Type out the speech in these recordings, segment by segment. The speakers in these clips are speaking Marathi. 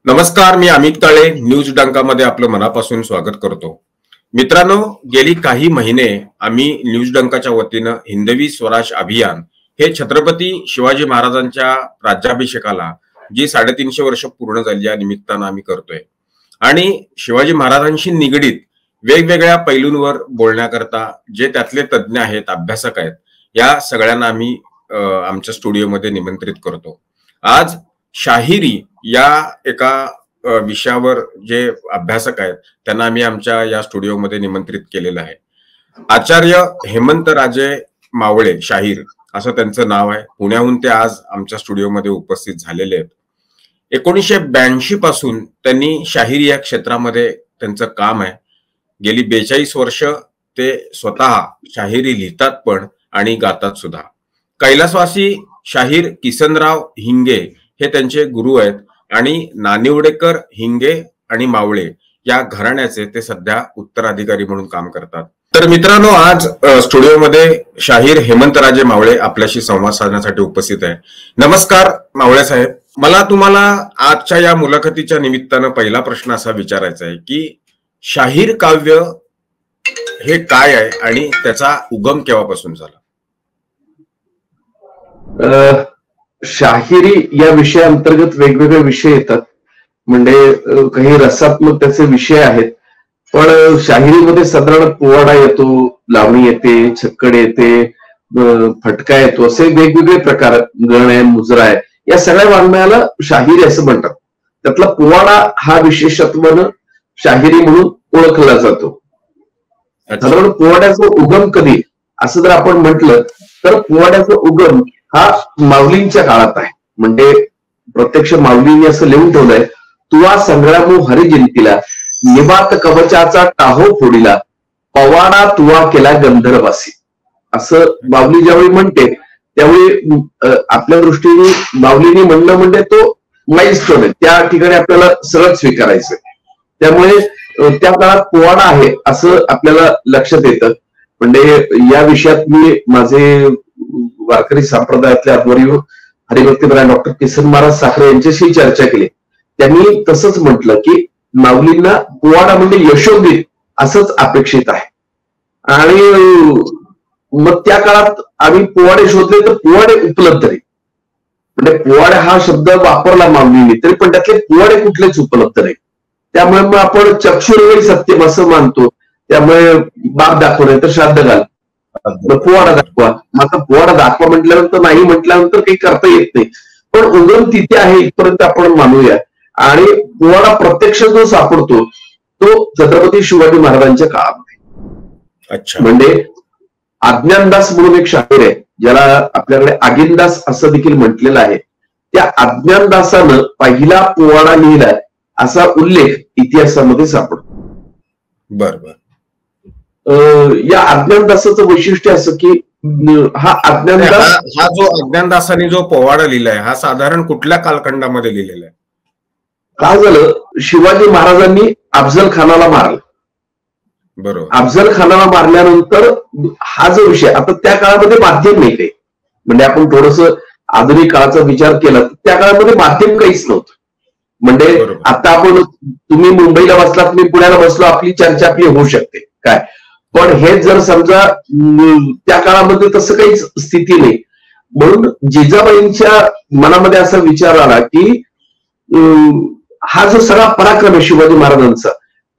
नमस्कार, मी अमित काळे न्यूज डंकामध्ये आपलं मनापासून स्वागत करतो. मित्रांनो, गेली काही महिने आम्ही न्यूज डंकाच्या वतीनं हिंदवी स्वराज अभियान हे छत्रपती शिवाजी महाराजांच्या राज्याभिषेकाला जी 350 वर्ष पूर्ण झाली या निमित्तानं आम्ही करतोय आणि शिवाजी महाराजांशी निगडीत वेगवेगळ्या पैलूंवर बोलण्याकरता जे त्यातले तज्ज्ञ आहेत, अभ्यासक आहेत, या सगळ्यांना आम्ही आमच्या स्टुडिओमध्ये निमंत्रित करतो. आज शाहिरी या एका विषयावर जे अभ्यासक आहेत त्यांना आम्ही आमच्या या स्टुडिओमध्ये निमंत्रित केलेलं आहे. आचार्य हेमंतराजे मावळे शाहीर असं त्यांचं नाव आहे. पुण्याहून ते आज आमच्या स्टुडिओमध्ये उपस्थित झालेले आहेत. 1982 पासून त्यांनी शाहिरी या क्षेत्रामध्ये त्यांचं काम आहे. गेली 42 वर्ष ते स्वतः शाहिरी लिहितात पण आणि गातात सुद्धा. कैलासवासी शाहीर किसनराव हिंगे हे त्यांचे गुरु आहेत आणि नानिवडेकर, हिंगे आणि मावळे या घराण्याचे ते सध्या उत्तराधिकारी म्हणून काम करतात. तर मित्रांनो, आज स्टुडिओमध्ये शाहीर हेमंतराजे मावळे आपल्याशी संवाद साधण्यासाठी उपस्थित आहे. नमस्कार मावळे साहेब. मला तुम्हाला आजच्या या मुलाखतीच्या निमित्तानं पहिला प्रश्न असा विचारायचा आहे की शाहीर काव्य हे काय आहे आणि त्याचा उगम केव्हापासून झाला? शाहिरी या विषयाअंतर्गत वेगवेगळे विषय येतात. म्हणजे काही रसात्मक त्याचे विषय आहेत, पण शाहिरीमध्ये साधारण पोवाडा येतो, लावणी येते, छक्कड येते, फटका येतो, असे वेगवेगळे प्रकार, गण आहे, मुजरा आहे, या सगळ्या वाङ्मयाला शाहिरी असं म्हणतात. त्यातला पोवाडा हा विशेषत्वानं शाहिरी म्हणून ओळखला जातो. साधारण पोवाड्याचा उगम कधी असं जर आपण म्हटलं तर पोवाड्याचा उगम हा माऊलींच्या काळात आहे. म्हणजे प्रत्यक्ष माऊलींनी असं लिहून ठेवलंय, तुवा संग्रामो हरिजयंतीला निबात कवचाचा टाहो फोडिला, पवाडा तुवा केला गंधर्वासी. असं माऊली ज्यावेळी म्हणते त्यावेळी आपल्या दृष्टीने माऊलींनी म्हणणं म्हणजे तो माइलस्टोन आहे, त्या ठिकाणी आपल्याला सरळ स्वीकारायचं. त्यामुळे त्या काळात पोवाडा आहे असं आपल्याला लक्षात येतं. म्हणजे या विषयात मी माझे वारकरी संप्रदायातले आध्वर्य हरिभक्तीपरायण डॉक्टर किसन महाराज साखरे यांच्याशी चर्चा केली. त्यांनी तसंच म्हटलं की माऊलींना पोवाडा म्हणजे यशोगीत असंच अपेक्षित आहे. आणि मग त्या काळात आम्ही पोवाडे शोधले तर पोवाडे उपलब्ध नाही. म्हणजे पोवाडे हा शब्द वापरला माऊलींनी तरी पण त्यातले पोवाडे कुठलेच उपलब्ध नाही. त्यामुळे मग आपण चक्षुर्वै सत्यम असं मानतो. त्यामुळे बाप दाखव नाही तर श्राद्ध घाल, पोवाडा दाखवा. आता पोवाडा दाखवा म्हटल्यानंतर नाही म्हटल्यानंतर काही करता येत नाही. पण उगम तिथे आहे इथपर्यंत आपण मानूया. आणि पोवाडा प्रत्यक्ष जो सापडतो तो छत्रपती शिवाजी महाराजांच्या काळामध्ये. म्हणजे अज्ञानदास म्हणून एक शाहीर आहे ज्याला आपल्याकडे आगिनदास असं देखील म्हटलेलं आहे. त्या अज्ञानदासानं पहिला पोवाडा लिहिलाय असा उल्लेख इतिहासामध्ये सापडतो. बरोबर. या अज्ञानदासाचं वैशिष्ट्य असं की हा अज्ञानदास, हा जो अज्ञानदासाने जो पोवाडा लिहिलाय हा साधारण कुठल्या कालखंडामध्ये लिहिलेला आहे? काय झालं, शिवाजी महाराजांनी अफजल खानाला मारलं. बरोबर. अफजल खानाला मारल्यानंतर हा जो विषय, आता त्या काळामध्ये माध्यम नाही काही. म्हणजे आपण थोडस आधुनिक काळाचा विचार केला तर त्या काळामध्ये माध्यम काहीच नव्हतं. म्हणजे आता आपण, तुम्ही मुंबईला बसलात, मी पुण्याला बसलो, आपली चर्चा आपली होऊ शकते काय. पण हे जर समजा त्या काळामध्ये तसं काहीच स्थिती नाही. म्हणून जिजाबाईंच्या मनामध्ये असा विचार आला की हा जो सगळा पराक्रम आहे शिवाजी महाराजांचा,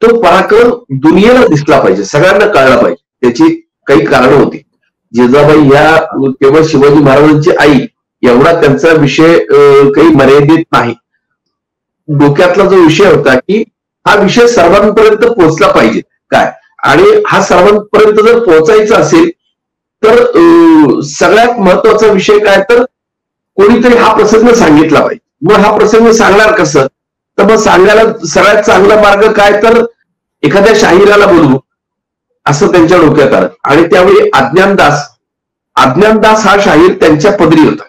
तो पराक्रम दुनियेला दिसला पाहिजे, सगळ्यांना कळला पाहिजे. त्याची काही कारणं होती. जिजाबाई ह्या केवळ शिवाजी महाराजांची आई एवढा त्यांचा विषय काही मर्यादित नाही. डोक्यातला जो विषय होता की हा विषय सर्वांपर्यंत पोहोचला पाहिजे काय. आणि हा सर्वांपर्यंत जर पोहोचायचा असेल तर सगळ्यात महत्वाचा विषय काय, तर कोणीतरी हा प्रसंग सांगितला पाहिजे. मग हा प्रसंग सांगणार कसं, तर मग सांगायला सगळ्यात चांगला मार्ग काय, तर एखाद्या शाहिराला बोलवू असं त्यांच्या डोक्यात आलं. आणि त्यावेळी अज्ञानदास हा शाहीर त्यांच्या पदरी होता.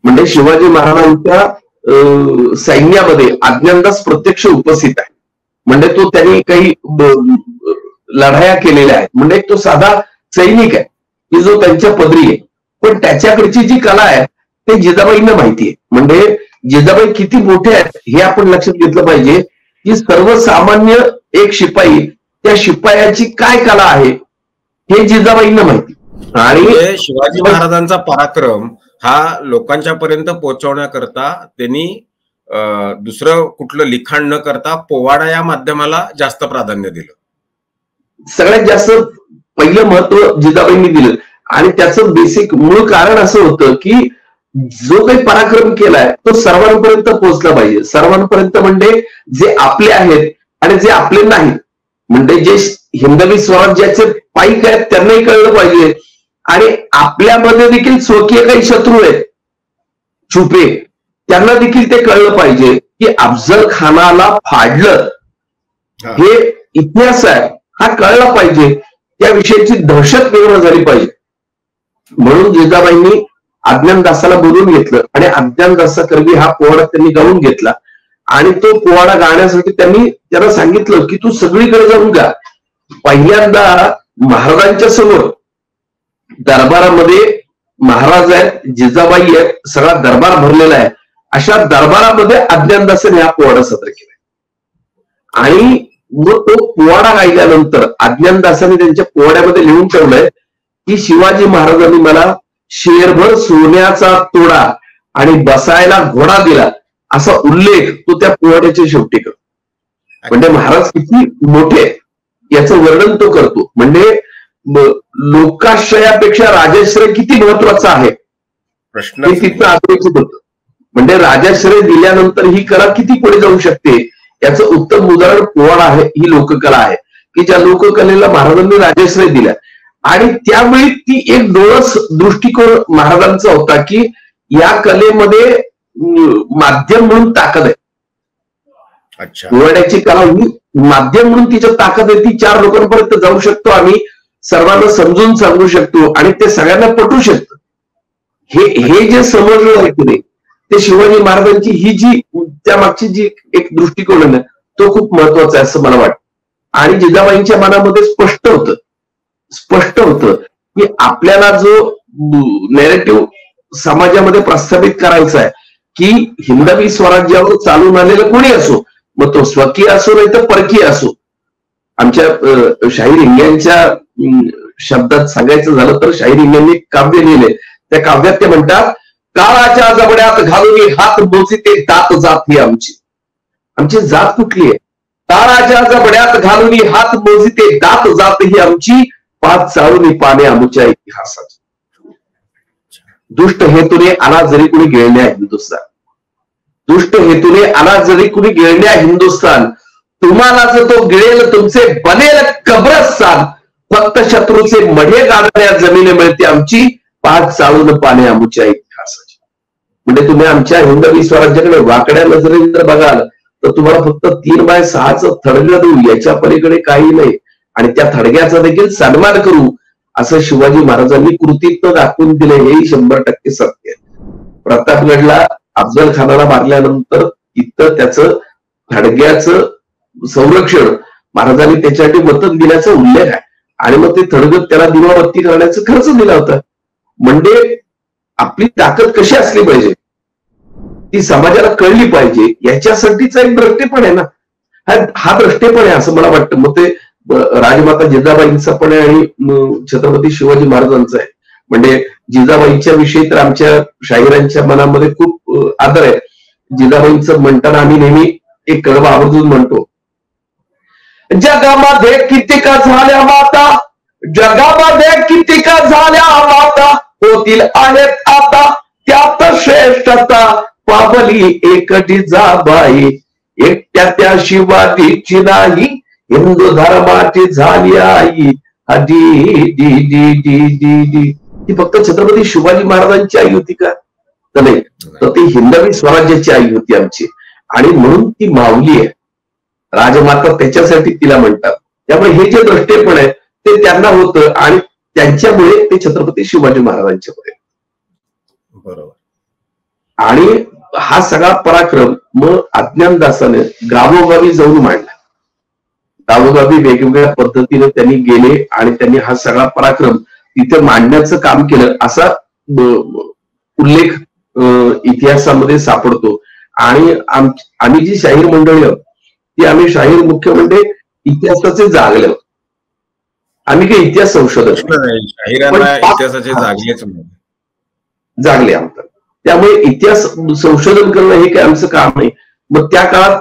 म्हणजे शिवाजी महाराजांच्या सैन्यामध्ये अज्ञानदास प्रत्यक्ष उपस्थित आहे. म्हणजे तो त्यांनी काही लढाया केलेल्या आहेत. म्हणजे तो साधा सैनिक आहे की जो त्यांच्या पदरी आहे. पण त्याच्याकडची जी कला आहे ते जिजाबाईंना माहिती आहे. म्हणजे जिजाबाई किती मोठे आहेत हे आपण लक्षात घेतलं पाहिजे, की सर्वसामान्य एक शिपाई, त्या शिपायाची काय कला आहे हे जिजाबाईंना माहिती. आणि शिवाजी महाराजांचा पराक्रम हा लोकांच्या पर्यंत पोहोचवण्याकरता त्यांनी दुसरं कुठलं लिखाण न करता पोवाडा या माध्यमाला जास्त प्राधान्य दिलं. सगळ्यात जास्त पहिलं महत्व जिजाबाईंनी दिलं. आणि त्याचं बेसिक मूळ कारण असं होतं की जो काही पराक्रम केलाय तो सर्वांपर्यंत पोहोचला पाहिजे. सर्वांपर्यंत म्हणजे जे आपले आहेत आणि जे आपले नाहीत, म्हणजे जे हिंदवी स्वराज्याचे पाईक आहेत त्यांनाही कळलं पाहिजे, आणि आपल्यामध्ये देखील स्वकीय काही शत्रू आहेत छुपे, त्यांना देखील ते कळलं पाहिजे की अफजल खानाला फाडलं हे इतिहास आहे हा कळला पाहिजे, त्याविषयीची दहशत निर्माण झाली पाहिजे. म्हणून जिजाबाईंनी अज्ञानदासाला बोलून घेतलं आणि अज्ञानदासाकरवी हा पोवाडा त्यांनी गाऊन घेतला. आणि तो पोवाडा गाण्यासाठी त्यांना सांगितलं की तू सगळीकडे जाऊन गा. पहिल्यांदा महाराजांच्या समोर दरबारामध्ये महाराज आहेत, जिजाबाई आहेत, सगळा दरबार भरलेला आहे, अशा दरबारामध्ये अज्ञानदासाने हा पोवाडा सादर केला. आणि मग तो पोवाडा गायल्यानंतर अज्ञानदासाने त्यांच्या पोवाड्यामध्ये लिहून ठेवलंय की शिवाजी महाराजांनी मला शेरभर सोन्याचा तोडा आणि बसायला घोडा दिला, असा उल्लेख तो त्या पोवाड्याच्या शेवटी करतो. म्हणजे महाराज किती मोठे याचं वर्णन तो करतो. म्हणजे लोकाश्रयापेक्षा राजाश्रय किती महत्वाचा आहे हे तिथं अधोरेखित होतं. म्हणजे राजाश्रय दिल्यानंतर ही कला किती पुढे जाऊ शकते याचं उत्तम उदाहरण पोवाडा आहे, ही लोककला आहे की ज्या लोककलेला महाराजांनी राजाश्रय दिला. आणि त्यावेळी ती एक डोळस दृष्टिकोन महाराजांचा होता की या कलेमध्ये माध्यम म्हणून ताकद आहे. पोवाड्याची कला ही माध्यम म्हणून तिच्या ताकद आहे, ती 4 लोकांपर्यंत जाऊ शकतो, आम्ही सर्वांना समजून सांगू शकतो आणि ते सगळ्यांना पटू शकतं. हे जे समजलं आहे की नाही ते शिवाजी महाराजांची ही जी त्यामागची जी एक दृष्टिकोन आहे ना तो खूप महत्वाचा आहे असं मला वाटतं. आणि जिजाबाईंच्या मनामध्ये स्पष्ट होतं की आपल्याला जो नॅरेटिव्ह समाजामध्ये प्रस्थापित करायचा आहे की हिंदवी स्वराज्यावर चालून आलेलं कोणी असो, मग तो स्वकीय असो नाही तर परकीय असो. आमच्या शाहीर हिंग्यांच्या शब्दात सांगायचं झालं तर शाहीर हिंग्यांनी एक काव्य लिहिले, त्या काव्यात ते म्हणतात, काळाच्या जबड्यात घालून हात मोजिते दात जात ही आमची जात कुठली आहे? काळाच्या जबड्यात घालून हात मोजिते दात जात ही आमची, 5 चाळून पाने आमच्या इतिहासाची. दुष्ट हेतूने आला जरी कुणी गिळण्या हिंदुस्थान, दुष्ट हेतूने आला जरी कुणी गिळण्या हिंदुस्थान, तुम्हाला जर तो गिळेल तुमचे बनेल कब्रस्तान, फक्त शत्रूचे मढे गाडण्या जमिनी मिळते आमची, 5 चाळून पाने आमच्या इतिहासाची. म्हणजे तुम्ही आमच्या हिंदवी स्वराज्याकडे वाकड्या नजरेने जर बघाल तर तुम्हाला फक्त 3x6चं थडगं देऊ, याच्या पलीकडे काही नाही. आणि त्या थडग्याचा देखील सन्मान करू असं शिवाजी महाराजांनी कृतीत्व दाखवून दिले, हेही 100% सत्य आहे. प्रतापगडला अफजल खानाला मारल्यानंतर इथं त्याचं थडग्याचं संरक्षण महाराजांनी त्याच्यासाठी मदत दिल्याचा उल्लेख आहे. आणि मग ते थडगत त्याला दिवाबत्ती करण्याचा खर्च दिला होता. म्हणजे आपली ताकद कशी असली पाहिजे ती समाजाला कळली पाहिजे, याच्यासाठीचा एक द्रष्टेपण आहे ना, हा द्रष्टेपण आहे असं मला वाटतं. मग ते राजमाता जिजाबाईंचा पण आहे आणि छत्रपती शिवाजी महाराजांचा आहे. म्हणजे जिजाबाईंच्या विषयी तर आमच्या शाहिरांच्या मनामध्ये खूप आदर आहे. जिजाबाईंचं म्हणताना आम्ही नेहमी एक कडवा आवर्जून म्हणतो, जगामध्ये कितीका झाल्या माता, जगामध्ये कितीका झाल्या माता, होतील आहेत आता त्यात श्रेष्ठता, पावली एक जिजाबाई, एकट्या त्या शिवाजीची नाही, हिंदू धर्माची झाली आई. D D D D D D ती फक्त छत्रपती शिवाजी महाराजांची आई होती का? तर नाही, तर ती हिंदवी स्वराज्याची आई होती आमची. आणि म्हणून ती माऊली आहे, राजमाता त्याच्यासाठी तिला म्हणतात. त्यामुळे हे जे द्रष्टेपण आहे ते त्यांना होतं आणि त्यांच्यामुळे ते छत्रपती शिवाजी महाराजांच्या पुढे. बरोबर. आणि हा सगळा पराक्रम मग अज्ञानदासाने गावोगावी जाऊन मांडला. गावोगावी वेगवेगळ्या पद्धतीने त्यांनी गेले आणि त्यांनी हा सगळा पराक्रम तिथे मांडण्याचं काम केलं, असा उल्लेख इतिहासामध्ये सापडतो. आणि आम्ही जी शाहीर मंडळी आहोत ती आम्ही शाहीर मुख्य म्हणजे इतिहासाचे जागले आहोत. आम्ही काही इतिहास संशोधक शाहिरांना इतिहासाचे जागलेच जागले आमचं. त्यामुळे इतिहास संशोधन करणं हे काय आमचं काम नाही. मग त्या काळात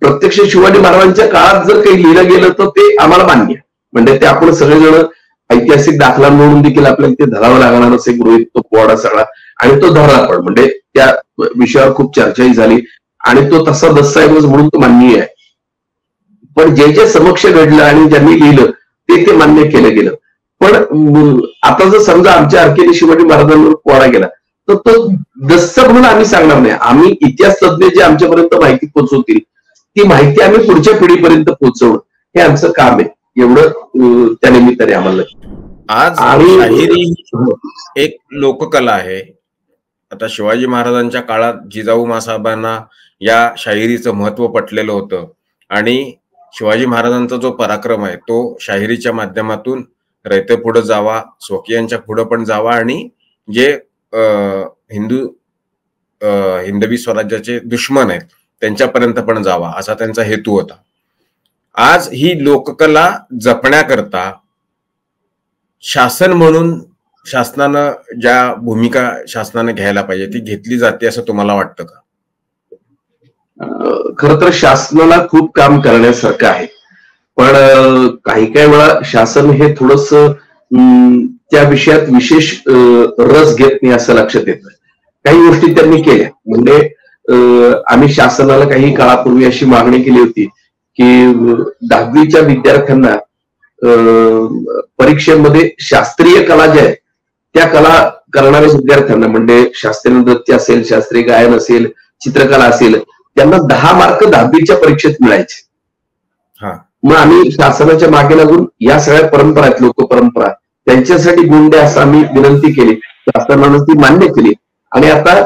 प्रत्यक्ष शिवाजी महाराजांच्या काळात जर काही लिहिलं गेलं तर ते आम्हाला मान्य आहे. म्हणजे ते आपण सगळेजण ऐतिहासिक दाखला म्हणून देखील आपल्याला ते धरावं लागणार असे गृहीत तो पोवाडा सगळा, आणि तो धरला पण. म्हणजे त्या विषयावर खूप चर्चाही झाली आणि तो तसा दस्तऐवज म्हणून तो मान्य आहे. पण जे जे समक्ष घडलं आणि ज्यांनी लिहिलं ते मान्य केलं गेलं. पण आता जर समजा आमच्या आरकेने शिवाजी महाराजांवर पोवाडा गेला तर तो दस्त म्हणून आम्ही सांगणार नाही. आम्ही इतिहास तज्ञ जे आमच्यापर्यंत माहिती पोहोचवतील ती माहिती आम्ही पुढच्या पिढीपर्यंत पोहोचवणं हे आमचं काम आहे. एवढं त्या निमित्ताने आम्हाला. आज शाहिरी एक लोककला आहे. आता शिवाजी महाराजांच्या काळात जिजाऊ मासाहेबांना या शाहिरीचं महत्व पटलेलं होतं आणि शिवाजी महाराजांचा जो पराक्रम आहे तो शाहिरीच्या माध्यमातून रयते पुढे जावा, स्वकीयांच्या पुढे पण जावा आणि जे हिंदवी स्वराज्याचे दुश्मन आहेत त्यांच्यापर्यंत पण जावा असा त्यांचा हेतू होता. आज ही लोककला जपण्याकरता शासन म्हणून शासनानं ज्या भूमिका शासनाने घ्यायला पाहिजे ती घेतली जाते असं तुम्हाला वाटतं का? खरं तर शासनाला खूप काम करण्यासारखं आहे. पण काही काही वेळा शासन हे थोडस त्या विषयात विशेष रस घेत नाही असं लक्षात येतं. काही गोष्टी त्यांनी केल्या. म्हणजे आम्ही शासनाला काही काळापूर्वी अशी मागणी केली होती की 10वीच्या विद्यार्थ्यांना परीक्षेमध्ये शास्त्रीय कला ज्या आहेत त्या कला करणाऱ्या विद्यार्थ्यांना, म्हणजे शास्त्रीय नृत्य असेल, शास्त्रीय गायन असेल, चित्रकला असेल, त्यांना 10 मार्क 10वीच्या परीक्षेत मिळायचे. मग आम्ही शासनाच्या मागे लागून या सगळ्या परंपरा आहेत, लोकपरंपरा, त्यांच्यासाठी गुण द्या असं आम्ही विनंती केली. शासनानं ती मान्य केली आणि आता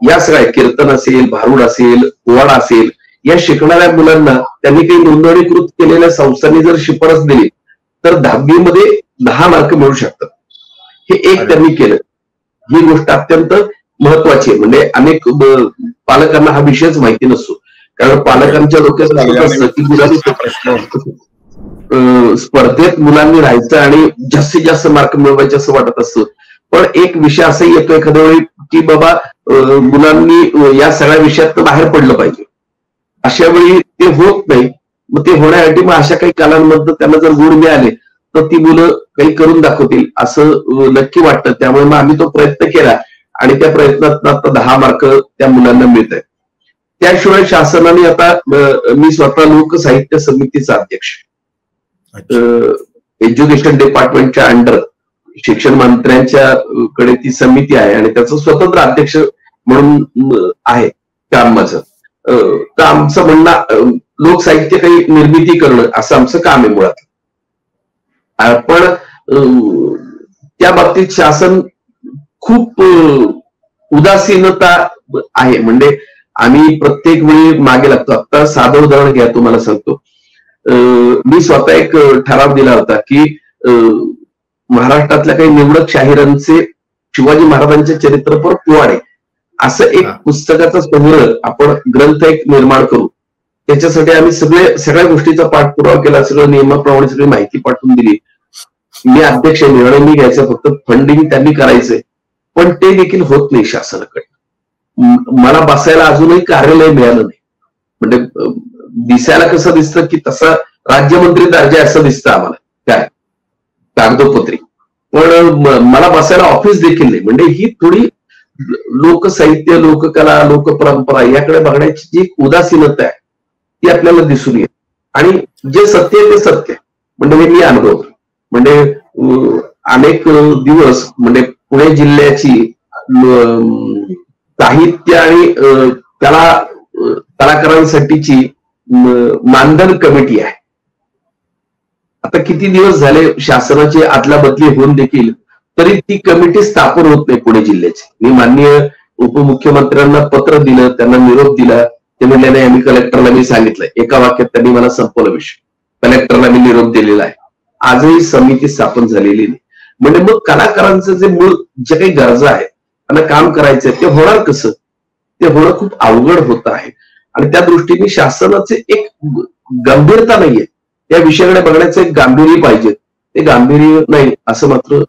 या सगळ्या कीर्तन असेल, भारुड असेल, पोवाडा असेल या शिकणाऱ्या मुलांना त्यांनी काही नोंदणीकृत केलेल्या संस्थांनी जर शिफारस दिली तर 10वी मध्ये 10 मार्क मिळू शकतात. हे एक त्यांनी केलं. ही गोष्ट अत्यंत महत्वाची आहे. म्हणजे अनेक पालकांना हा विषयच माहिती नसतो. कारण पालकांच्या डोक्यात असतं की स्पर्धेत मुलांनी राहायचं आणि जास्तीत जास्त मार्क मिळवायचे असं वाटत असतं. पण एक विषय असाही येतो एखाद्या वेळी की बाबा मुलांनी या सगळ्या विषयात बाहेर पडलं पाहिजे. अशा वेळी ते होत नाही. मग ते होण्यासाठी मग अशा काही कालांमध्ये त्यांना जर गुण मिळाले तर ती मुलं काही करून दाखवतील असं नक्की वाटतं. त्यामुळे मग आम्ही तो प्रयत्न केला आणि त्या प्रयत्नात आता 10 मार्क त्या मुलांना मिळत आहेत. त्याशिवाय शासनाने आता मी स्वतः लोकसाहित्य समितीचा अध्यक्ष, एज्युकेशन डिपार्टमेंटच्या अंडर शिक्षण मंत्र्यांच्या कडे ती समिती आहे आणि त्याचं स्वतंत्र अध्यक्ष म्हणून आहे काम माझं. तर आमचं म्हणणं लोकसाहित्य काही निर्मिती करणं असं आमचं काम आहे मुळात. पण त्या बाबतीत शासन खूप उदासीनता आहे. म्हणजे आम्ही प्रत्येक वेळी मागे लागतो. आता साधं उदाहरण घ्या, तुम्हाला सांगतो. मी स्वतः एक ठराव दिला होता की महाराष्ट्रातल्या काही निवडक शाहिरांचे शिवाजी महाराजांच्या चरित्रपर पोवाडे असं एक पुस्तकाचा संग्रह आपण ग्रंथ एक निर्माण करू. त्याच्यासाठी आम्ही सगळ्या गोष्टीचा पाठपुरावा केला, सगळं नियमाप्रमाणे सगळी माहिती पाठवून दिली. मी अध्यक्ष, निर्णय मी घ्यायचा, फक्त फंडिंग त्यांनी करायचंय. पण ते देखील होत नाही शासनाकडे. मला बसायला अजूनही कार्यालय मिळालं नाही. म्हणजे दिसायला कसं दिसतं की तसा राज्यमंत्री दर्जा असं दिसतं आम्हाला काय कागदोपत्री, पण मला बसायला ऑफिस देखील नाही. म्हणजे ही थोडी लोकसाहित्य, लोककला, लोकपरंपरा याकडे बघण्याची जी उदासीनता आहे ती आपल्याला दिसून येते. आणि जे सत्य आहे ते सत्य, म्हणजे हे मी अनुभव. म्हणजे अनेक दिवस म्हणजे पुणे जिल्ह्याची साहित्य आणि कलाकारांसाठीची मानधन कमिटी आहे. आता किती दिवस झाले शासनाची आदला बदली होऊन देखील तरी ती कमिटी स्थापन होत नाही पुणे जिल्ह्याची. मी माननीय उपमुख्यमंत्र्यांना पत्र दिलं, त्यांना निरोप दिला. ते म्हणले नाही, आम्ही कलेक्टरला मी सांगितलं. एका वाक्यात त्यांनी मला संपवलं विषय. कलेक्टरला मी निरोप दिलेला आहे. आजही समिती स्थापन झालेली नाही. म्हणजे मग कलाकारांचं जे मूळ जे काही गरजा आहेत, त्यांना काम करायचंय ते होणार कसं? ते होणं खूप अवघड होत आहे. आणि त्या दृष्टीने शासनाचे एक गंभीरता नाहीये, या विषयाकडे बघण्याचं एक गांभीर्य पाहिजे, ते गांभीर्य नाही असं मात्र.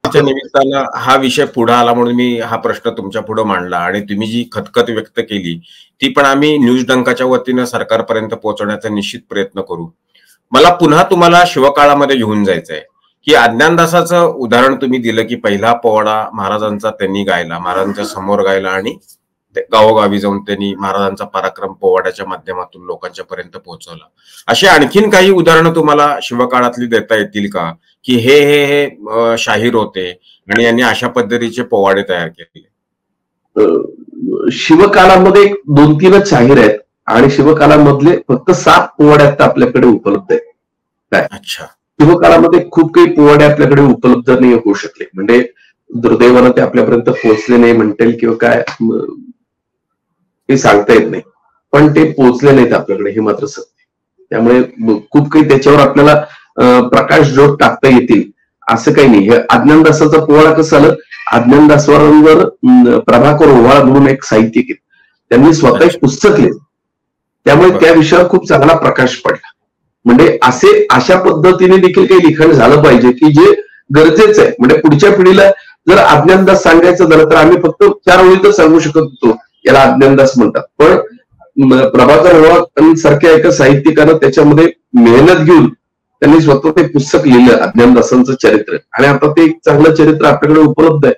त्याच्या निमित्तानं हा विषय पुढे आला म्हणून मी हा प्रश्न तुमच्या पुढे मांडला आणि तुम्ही जी खतखत व्यक्त केली ती पण आम्ही न्यूज डंकाच्या वतीनं सरकारपर्यंत पोहोचवण्याचा निश्चित प्रयत्न करू. मला पुन्हा तुम्हाला शिवकाळामध्ये घेऊन जायचंय की अज्ञानदासाचं उदाहरण तुम्ही दिलं की पहिला पोवाडा महाराजांचा त्यांनी गायला, महाराजांच्या समोर गायला आणि गावोगावी जाऊन त्यांनी महाराजांचा पराक्रम पोवाड्याच्या माध्यमातून लोकांच्या पर्यंत पोहोचवला. अशी आणखीन काही उदाहरणं तुम्हाला शिवकाळातली देता येतील का की हे हे हे शाहीर होते आणि यांनी अशा पद्धतीचे पोवाडे तयार केले? शिवकालामध्ये 2-3 शाहीर आहेत आणि शिवकालामधले फक्त 7 पोवाडे आता आपल्याकडे उपलब्ध आहेत. काय अच्छा, शिवकालामध्ये खूप काही पोवाडे आपल्याकडे उपलब्ध नाही होऊ शकले, म्हणजे दुर्दैवानं ते आपल्यापर्यंत पोहोचले नाही म्हणता येईल किंवा काय हे सांगता येत नाही, पण ते पोहोचले नाहीत आपल्याकडे, हे मात्र सत्य. त्यामुळे खूप काही त्याच्यावर आपल्याला प्रकाश जोड टाकता येतील असं काही नाही. हे अज्ञानदासाचा पोवाडा कसं आलं, अज्ञानदासावर प्रभाकर ओव्हाळ म्हणून एक साहित्यिक आहेत, त्यांनी स्वतः एक पुस्तक लिहिलं, त्यामुळे त्या विषयावर खूप चांगला प्रकाश पडला. म्हणजे अशा पद्धतीने देखील काही लिखाण झालं पाहिजे की जे गरजेचं आहे. म्हणजे पुढच्या पिढीला जर अज्ञानदास सांगायचं झालं तर आम्ही फक्त 4 ओळीतच सांगू शकत होतो, याला अज्ञानदास म्हणतात. पण प्रभाकर ओव्हाळ सारख्या एका साहित्यिकानं त्याच्यामध्ये मेहनत घेऊन त्यांनी स्वतः ते पुस्तक लिहिलं, अज्ञानदासांचं चरित्र, आणि आता ते एक चांगलं चरित्र आपल्याकडे उपलब्ध आहे.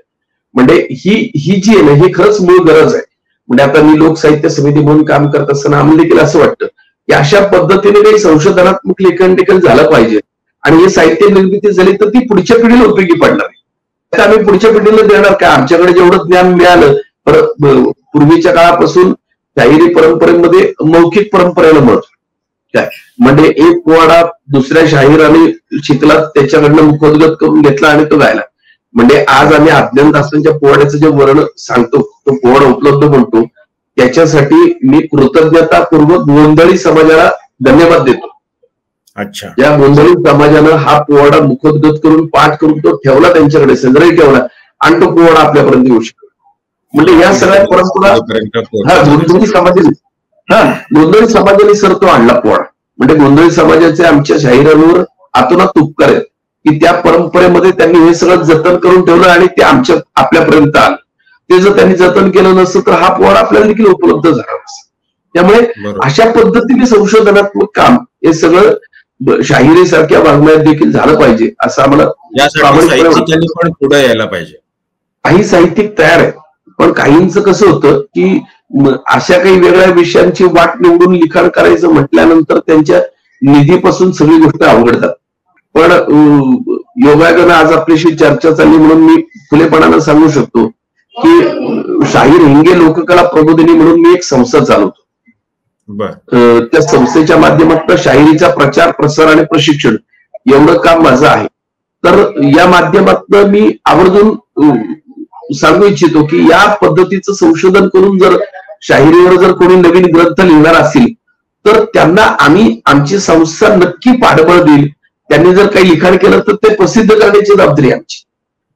म्हणजे ही जी आहे ना, ही खरंच मूळ गरज आहे. म्हणजे आता मी लोकसाहित्य समिती म्हणून काम करत असताना आम्हाला देखील असं वाटतं की अशा पद्धतीने काही संशोधनात्मक लेखन देखील झालं पाहिजे आणि हे साहित्य निर्मिती झाली तर ती पुढच्या पिढीला उपयोगी पडणार आहे. आता आम्ही पुढच्या पिढीला देणार काय? आमच्याकडे जेवढं ज्ञान मिळालं, पूर्वीच्या काळापासून शाहिरी परंपरेमध्ये मौखिक परंपरेला महत्व काय, म्हणजे एक पोवाडा दुसऱ्या शाहिराने शिकला, त्याच्याकडनं मुखोद्गत करून घेतला आणि तो गायला. म्हणजे आज आम्ही अज्ञानदासांच्या पोवाड्याचं जे वर्ण सांगतो, तो पोवाडा उपलब्ध म्हणतो, त्याच्यासाठी मी कृतज्ञतापूर्वक गोंधळी समाजाला धन्यवाद देतो. अच्छा, या गोंधळी समाजानं हा पोवाडा मुखोद्गत करून पाठ करून तो ठेवला, त्यांच्याकडे संग्रही ठेवला आणि तो पोवाडा आपल्यापर्यंत येऊ शकतो. म्हणजे या सगळ्या परंपरा गोंधळी समाजाने सर तो आणला पोवाडा. म्हणजे गोंधळी समाजाचे आमच्या शाहिरांवर आतोनात उपकार आहेत की त्या परंपरेमध्ये त्यांनी हे सगळं जतन करून ठेवलं आणि ते आपल्यापर्यंत आलं. ते जर त्यांनी जतन केलं नसतं तर हा पोवाडा आपल्याला देखील उपलब्ध झाला नसता. त्यामुळे अशा पद्धतीने संशोधनात्मक काम हे सगळं शाहिरीसारख्या वाङ्मयात देखील झालं पाहिजे असं आम्हाला पण पुढे यायला पाहिजे. काही साहित्यिक तयार आहेत, पण काहींचं कसं होतं की अशा काही वेगळ्या विषयांची वाट निवडून लिखाण करायचं म्हटल्यानंतर त्यांच्या निधीपासून सगळी गोष्ट अवघडतात. पण योगायोगानं आज आपल्याशी चर्चा चालली म्हणून मी खुलेपणानं सांगू शकतो की शाहीर हिंगे लोककला प्रबोधिनी म्हणून मी एक संस्था चालवतो. त्या संस्थेच्या माध्यमातून शाहिरीचा प्रचार, प्रसार आणि प्रशिक्षण एवढं काम माझं आहे. तर या माध्यमातून मी आवर्जून सांगू इच्छितो की या पद्धतीचं संशोधन करून जर शाहिरीवर जर कोणी नवीन ग्रंथ लिहिणार असेल तर त्यांना आमची संस्था नक्की पाठबळ देईल. त्यांनी जर काही लिखाण केलं तर ते प्रसिद्ध करण्याची जबाबदारी आमची,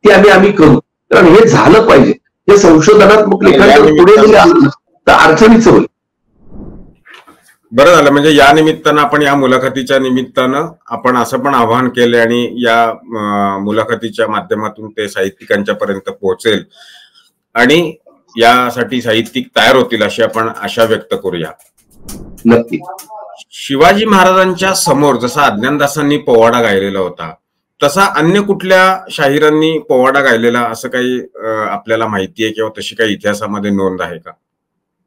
ती आम्ही करू. कारण हे झालं पाहिजे. हे संशोधनात्मक लिखाण जर पुढे गेले तर अडचणीचं होईल. बरं झालं, म्हणजे या निमित्तानं आपण, या मुलाखतीच्या निमित्तानं आपण असं पण आवाहन केले आणि या मुलाखतीच्या माध्यमातून ते साहित्यिकांच्या पर्यंत पोहोचेल आणि यासाठी साहित्यिक तयार होतील अशी आपण आशा व्यक्त करूया. नक्की. शिवाजी महाराजांच्या समोर जसा अज्ञानदासांनी पोवाडा गायलेला होता तसा अन्य कुठल्या शाहिरांनी पोवाडा गायलेला असं काही आपल्याला माहिती आहे किंवा तशी काही इतिहासामध्ये नोंद आहे का?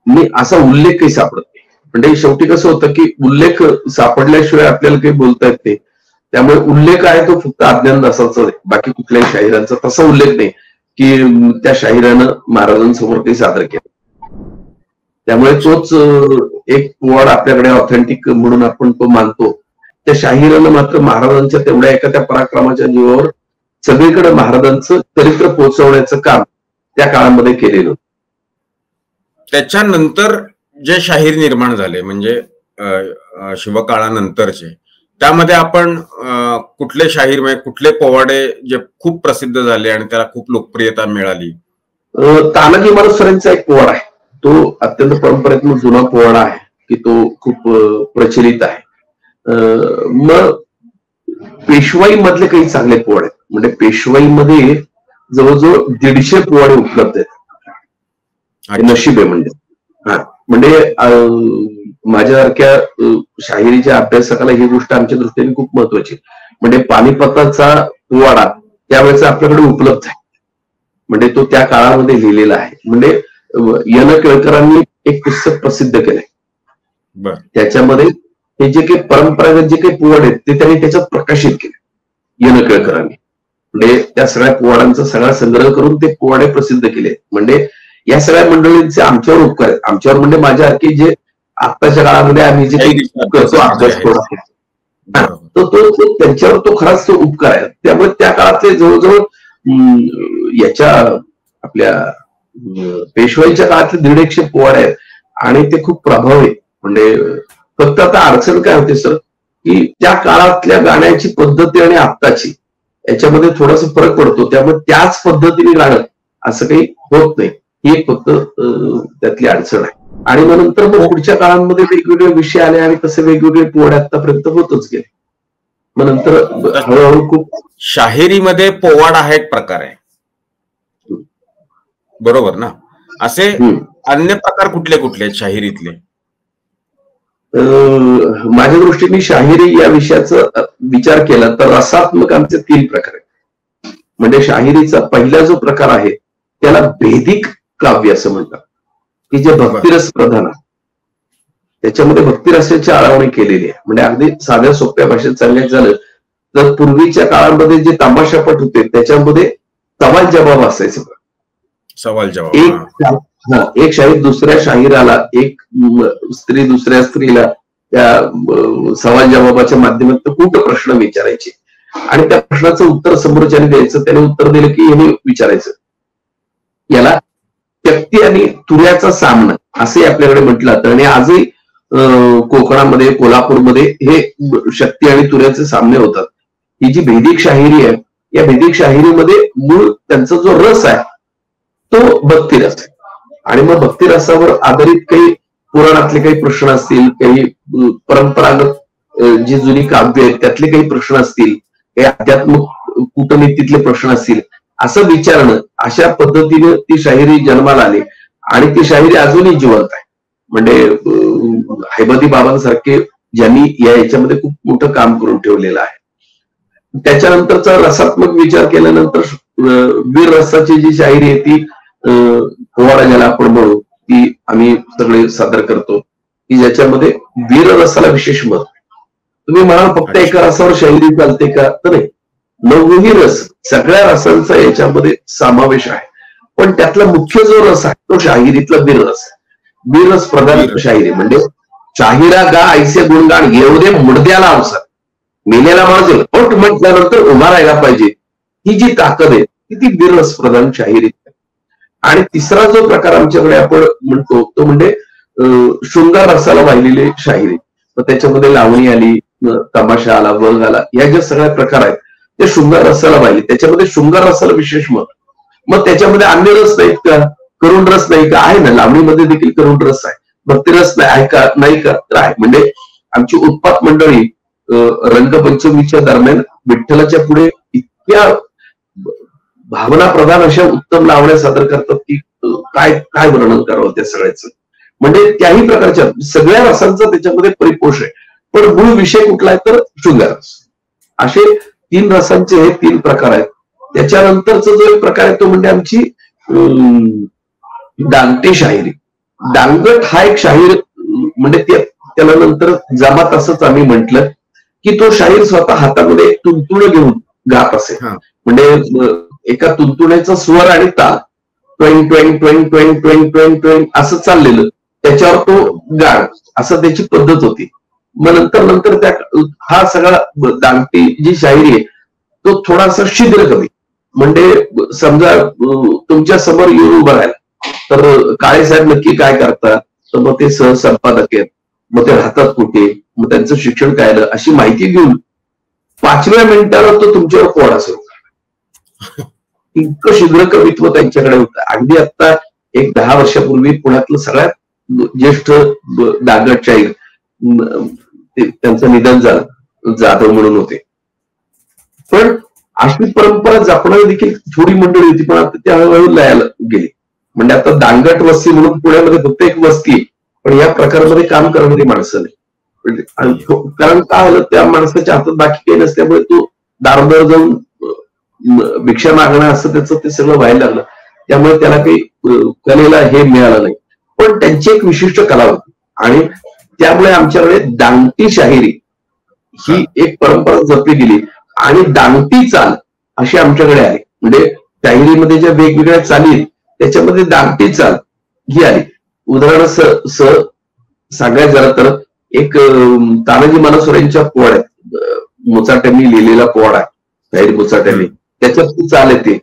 मी असा उल्लेख काही सापडत नाही. म्हणजे शेवटी कसं होतं की उल्लेख सापडल्याशिवाय आपल्याला काही बोलता येत नाही. त्यामुळे उल्लेख आहे तो फक्त अज्ञानदासाचा आहे, बाकी कुठल्याही शाहिरांचा तसा उल्लेख नाही की त्या शाहिरानं महाराजांसमोर काही सादर केलं. त्यामुळे तोच एक पोवाडा आपल्याकडे ऑथेंटिक म्हणून आपण तो मानतो. त्या शाहिरानं मात्र महाराजांच्या तेवढ्या एका त्या पराक्रमाच्या जीवावर सगळीकडे महाराजांचं चरित्र पोहोचवण्याचं काम त्या काळामध्ये केलेलं. त्याच्यानंतर जे शाहीर निर्माण झाले म्हणजे शिवकाळानंतरचे, त्यामध्ये आपण कुठले शाहीर म्हणजे कुठले पोवाडे जे खूप प्रसिद्ध झाले आणि त्याला खूप लोकप्रियता मिळाली? तानाजी मालुसरेंचा एक पोवाडा आहे, तो अत्यंत परंपरेतून जुना पोवाडा आहे की तो खूप प्रचलित आहे. मग पेशवाई मधले काही चांगले पोवाडे आहेत. म्हणजे पेशवाईमध्ये जवळजवळ 150 पोवाडे उपलब्ध आहेत. नशीब आहे म्हणजे. म्हणजे माझ्यासारख्या शाहिरीच्या अभ्यासकाला ही गोष्ट आमच्या दृष्टीने खूप महत्वाची. म्हणजे पानिपताचा पोवाडा त्यावेळेस आपल्याकडे उपलब्ध आहे. म्हणजे तो त्या काळामध्ये लिहिलेला आहे. म्हणजे य.न. केळकरांनी एक पुस्तक प्रसिद्ध केलंय. त्याच्यामध्ये हे जे काही परंपरागत जे काही पोवाडे आहेत ते त्यांनी त्याच्यात प्रकाशित केले य.न. केळकरांनी. म्हणजे त्या सगळ्या पोवाडांचा सगळा संग्रह करून ते पोवाडे प्रसिद्ध केले. म्हणजे या सगळ्या मंडळींचे आमच्यावर उपकार आहेत. आमच्यावर म्हणजे माझ्यासारखे जे आत्ताच्या काळामध्ये आम्ही जे काही करतो अभ्यास करतो तो त्यांच्यावर तो खराच तो उपकार आहे. त्यामुळे त्या काळातले जवळजवळ याच्या आपल्या पेशवाईच्या काळातले 150 पोवाडे आहेत आणि ते खूप प्रभावी. म्हणजे फक्त आता अडचण काय होते सर की त्या काळातल्या गाण्याची पद्धती आणि आत्ताची याच्यामध्ये थोडासा फरक पडतो. त्यामुळे त्याच पद्धतीने गाणं असं काही होत नाही. ही एक फक्त त्यातली अडचण आहे. आणि मग नंतर मग पुढच्या काळांमध्ये वेगवेगळे विषय आले आणि तसे वेगवेगळे पोवाडे आतापर्यंत होतच गेले. मग नंतर हळूहळू खूप शाहिरीमध्ये पोवाडा हा एक प्रकार आहे बरोबर ना. असे अन्य प्रकार कुठले कुठले आहेत शाहिरीतले? माझ्या दृष्टीने शाहिरी या विषयाचा विचार केला तर रसात्मक आमचे 3 प्रकार आहेत. म्हणजे शाहिरीचा पहिला जो प्रकार आहे त्याला भेदिक काव्य असं म्हणतात की जे भक्तिरस प्रधान आहे. त्याच्यामध्ये भक्तिरसाची आळवणी केलेली आहे. म्हणजे अगदी साध्या सोप्या भाषेत सांगायचं झालं तर पूर्वीच्या काळामध्ये जे तमाशापट होते त्याच्यामध्ये सवाल जवाब असायचं. सवाल जवाब. एक शाहीर दुसऱ्या शाहिराला, एक स्त्री दुसऱ्या स्त्रीला त्या सवाल जवाबाच्या माध्यमातून खूप प्रश्न विचारायचे आणि त्या प्रश्नाचं उत्तर समोरच्याने द्यायचं. त्याने उत्तर दिलं की हे विचारायचं. याला शक्ती आणि तुऱ्याचा सामना असे आपल्याकडे म्हटलं जातं. आणि आजही कोकणामध्ये, कोल्हापूरमध्ये हे शक्ती आणि तुऱ्याचे सामने होतात. ही जी भेदिक शाहिरी आहे या भेदिक शाहिरीमध्ये मूळ त्यांचा जो रस आहे तो भक्तिरस आहे. आणि मग भक्तिरसावर आधारित काही पुराणातले काही प्रश्न असतील, काही परंपरागत जी जुनी काव्य आहेत त्यातले काही प्रश्न असतील, काही आध्यात्मिक कूटनीतीतले प्रश्न असतील असं विचारणं, अशा पद्धतीने ती शाहिरी जन्माला आली आणि ती शाहिरी अजूनही जिवंत आहे. म्हणजे हैबती बाबांसारखे ज्यांनी याच्यामध्ये खूप मोठं काम करून ठेवलेलं आहे. त्याच्यानंतरचा रसात्मक विचार केल्यानंतर वीर रसाची जी शाहिरी आहे ती पोवाडा ज्याला आपण म्हणू ती आम्ही सगळे सादर करतो की ज्याच्यामध्ये वीर रसाला विशेष महत्व. तुम्ही म्हणाल फक्त एका रसावर शाहिरी चालते का? तर नाही, 9ही रस, सगळ्या रसांचा याच्यामध्ये समावेश आहे. पण त्यातला मुख्य जो रस आहे तो शाहिरीतला वीर रस. वीर रस प्रधान शाहिरी. म्हणजे शाहिरा गा ऐसे गुणगान एवढे मुडद्याला अवसर, मेलेला माणूस ओठ म्हटल्यानंतर उभा राहायला पाहिजे, ही जी ताकद आहे ती वीर रस प्रधान शाहिरीत. आणि तिसरा जो प्रकार आमच्याकडे आपण म्हणतो तो म्हणजे शृंगार रसाला वाहिलेली शाहिरी. तर त्याच्यामध्ये लावणी आली, तमाशा आला, वग आला, या ज्या सगळ्या प्रकार आहेत ते शृंगार रसाला वाहिले. त्याच्यामध्ये शृंगार रसाला विशेष महत्व. मग त्याच्यामध्ये अन्य रस नाहीत का? करुण रस नाही का? आहे ना, लावणीमध्ये देखील करुण रस आहे. भक्तिरस नाही का? नाही का? तर आहे. म्हणजे आमची उत्पात मंडळी रंगपंचमीच्या दरम्यान विठ्ठलाच्या पुढे इतक्या भावना प्रधान अशा उत्तम लावण्या सादर करतात की काय काय वर्णन करावं त्या सगळ्याचं. म्हणजे त्याही प्रकारच्या सगळ्या रसांचा त्याच्यामध्ये परिपोष आहे. पण मूळ विषय कुठला आहे तर शृंगार रस. असे 3 रसांचे हे 3 प्रकार आहेत. त्याच्यानंतरचा जो एक प्रकार आहे तो म्हणजे आमची डांगटी शाहिरी. डांगट हा एक शाहीर म्हणजे त्याला नंतर जमात असंच आम्ही म्हटलं की तो शाहीर स्वतः हातामध्ये एक तुंतुण घेऊन गात असे. म्हणजे एका तुंतुण्याचा स्वर आणि ताल Taung Taung Taung Taung Taung Taung Taung असं चाललेलं, त्याच्यावर तो गाण असं त्याची पद्धत होती. मग नंतर त्या हा सगळा दांगटी जी शाहिरी आहे तो थोडासा शिद्र कवी. म्हणजे समजा तुमच्या समोर येऊन उभं राहिला तर काळे साहेब नक्की काय करतात, तर मग ते सहसंपादक आहेत, मग ते राहतात कुठे, मग त्यांचं शिक्षण काय आलं अशी माहिती घेऊन 5व्या मिनिटाला तो तुमच्यावर पोवाडा सुरू. इतकं शीघ्र कवित्व त्यांच्याकडे होतं. अगदी आता एक 10 वर्षापूर्वी पुण्यातलं सगळ्यात ज्येष्ठ दांगट शाहीर त्यांचं निधन झालं, जाधव म्हणून होते. पण अशी परंपरा जपणारी देखील थोडी मंडळी होती, पण आता त्या हळूहळू लयाला गेली. म्हणजे आता दांगट वस्ती म्हणून पुण्यामध्ये फक्त एक वस्ती, पण या प्रकारामध्ये काम करणारी माणसं नाही. कारण काय झालं, त्या माणसाच्या हातात बाकी काही नसल्यामुळे तो दारोदार जाऊन भिक्षा मागणं असं त्याचं ते सगळं व्हायला लागलं. त्यामुळे त्याला काही कलेला हे मिळालं नाही. पण त्यांची एक विशिष्ट कला होती आणि त्यामुळे आमच्याकडे दांगटी शाहिरी ही एक परंपरा जपली गेली आणि दांगटी चाल अशी आमच्याकडे आली. म्हणजे शाहिरीमध्ये ज्या वेगवेगळ्या चाली आहेत त्याच्यामध्ये दांगटी चाल ही आली. उदाहरण सांगायचं झालं तर एक तानाजी मालुसरेंच्या पोवाड्यात मुचाट्यांनी लिहिलेला पोवाडा आहे, शाहीर मुचाट्यांनी, त्याच्यात ती चाल येते.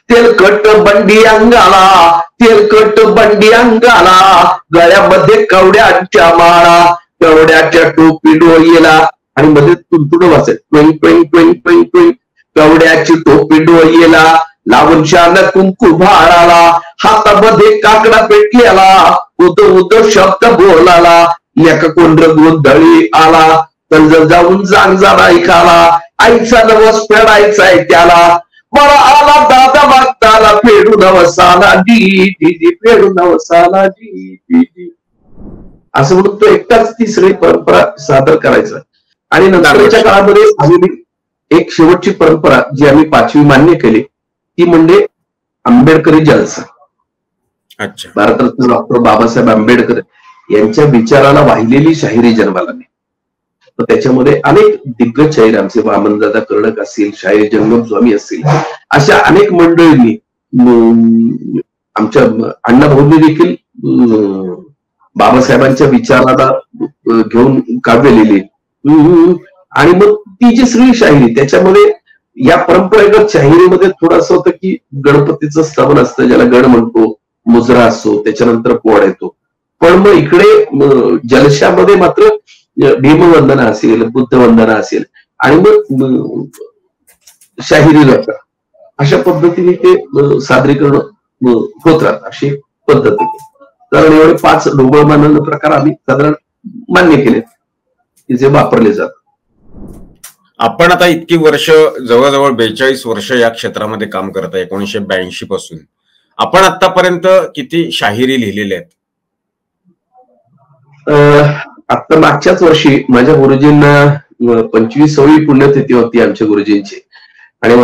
तेलकट बंडी अंगाला, तेलकट बंडी अंगाला, गळ्यामध्ये कवड्याच्या माळा, कवड्याच्या टोपी डोळीला, आणि मध्ये तुंतुड वाचत Taung Taung Taung Taung Taung, कवड्याची टोपी डोळीला, लावून शान कुंकू भाराला, हातामध्ये काकडा पेटलेला, उद उद शब्द बोलाला, लेका कोंड गोंधळी आला, तर जर जाऊन जाग जाणा ऐकाला, आईचा नवस फेडायचाय त्याला, मला आला दादा मागताला, फेडू नवसाला जी जी, फेडू नवसाला जी जी, असं म्हणून तो एकटाच ती सगळी परंपरा सादर करायचा. आणि नंतरच्या काळामध्ये आम्ही एक शेवटची परंपरा जी आम्ही 5वी मान्य केली ती म्हणजे आंबेडकरी जलसा. अच्छा. भारतरत्न डॉक्टर बाबासाहेब आंबेडकर यांच्या विचाराला वाहिलेली शाहिरी जन्माला नाही. तर त्याच्यामध्ये अनेक दिग्गज शाहीर, आमचे वामनदादा कर्णक असतील, शाहीर जंगम स्वामी असतील, अशा अनेक मंडळींनी आमच्या अण्णाभाऊंनी देखील बाबासाहेबांच्या विचाराला घेऊन काव्य लिहिली. आणि मग ती जी सगळी शाहिरी त्याच्यामध्ये या परंपरेगत शाहिरीमध्ये थोडंसं होतं की गणपतीचं स्तवन असतं, ज्याला गण म्हणतो, मुजरा असतो, त्याच्यानंतर पोवाडा येतो. पण मग इकडे जलशामध्ये मात्र भीमवंदना असेल, बुद्धवंदना असेल आणि मग शाहिरी रचना, अशा पद्धतीने ते सादरीकरण होत राहत, अशी पद्धत होती. तर एवढे 5 ढोबळमानाचे प्रकार आम्ही साधारण मान्य केले की जे वापरले जातात. आपण आता इतकी वर्ष, जवळजवळ 42 वर्ष या क्षेत्रामध्ये काम करत आहे, 1982 पासून. आपण आतापर्यंत किती शाहिरी लिहिलेल्या आहेत? आता मागच्याच वर्षी माझ्या गुरुजींना 25वी पुण्यतिथी होती आमच्या गुरुजींची. आणि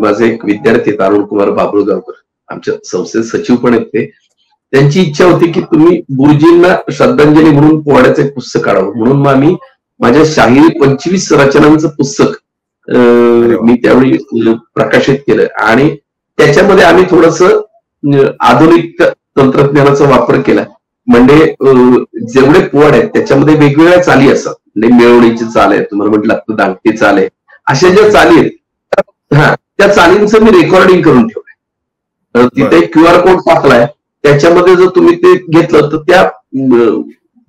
माझे एक विद्यार्थी अरुण कुमार बाबुळगावकर, आमच्या संस्थेत सचिव पण आहेत ते, त्यांची इच्छा होती की तुम्ही गुरुजींना श्रद्धांजली म्हणून पोवाड्याचं एक पुस्तक काढावं. म्हणून मग आम्ही माझ्या शाहिरी 25 रचनांचं पुस्तक मी त्यावेळी प्रकाशित केलं. आणि त्याच्यामध्ये आम्ही थोडस आधुनिक तंत्रज्ञानाचा वापर केला. म्हणजे जेवढे पोवाड आहेत त्याच्यामध्ये वेगवेगळ्या चाली असतात. म्हणजे मिळवणीची चाल आहे, तुम्हाला म्हटलं तर दांगटी चाल आहे, अशा ज्या चाली आहेत त्या चालींचं मी रेकॉर्डिंग करून ठेवलंय. तिथे एक QR कोड टाकलाय, त्याच्यामध्ये जर तुम्ही ते घेतलं तर त्या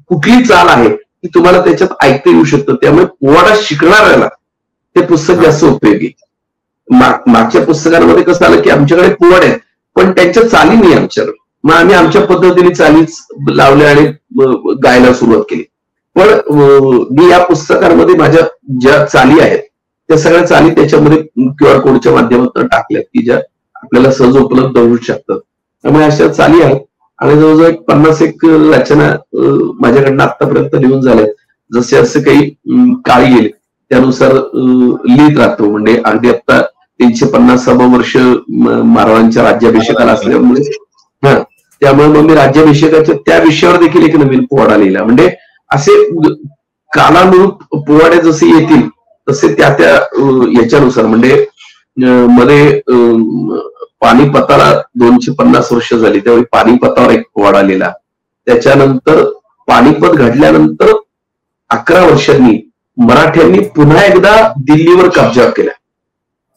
कुठली चाल आहे ती तुम्हाला त्याच्यात ऐकता येऊ शकतं. त्यामुळे पोवाडा शिकणाऱ्याला ते पुस्तक जास्त उपयोगी. मागच्या पुस्तकांमध्ये कसं आलं की आमच्याकडे पोवाड आहेत पण त्यांच्या चाली नाही आमच्याकडे. मग आम्ही आमच्या पद्धतीने चालीच लावल्या आणि गायला सुरुवात केली. पण मी या पुस्तकांमध्ये माझ्या ज्या चाली आहेत त्या सगळ्या चाली त्याच्यामध्ये QR कोडच्या माध्यमातून टाकल्यात की ज्या आपल्याला सहज उपलब्ध होऊ शकतात. त्यामुळे अशा चाली आहेत. आणि जवळजवळ 50 रचना माझ्याकडनं आतापर्यंत लिहून झाल्यात. जसे जसे काही काळी गेले त्यानुसार लिहित राहतो. म्हणजे अगदी आता 350वे वर्ष मारवांच्या राज्याभिषेकाला असल्यामुळे त्यामुळे मग मी राज्याभिषेकाच्या त्या विषयावर देखील एक नवीन पोवाडा लिहिला. म्हणजे असे कालानुरूप पोवाडे जसे येतील तसे त्या याच्यानुसार. म्हणजे मध्ये पानिपताला 250 वर्ष झाली त्यावेळी पानिपतावर एक पोवाडा लिहिला. त्याच्यानंतर पानिपत घडल्यानंतर 11 वर्षांनी मराठ्यांनी पुन्हा एकदा दिल्लीवर कब्जा केला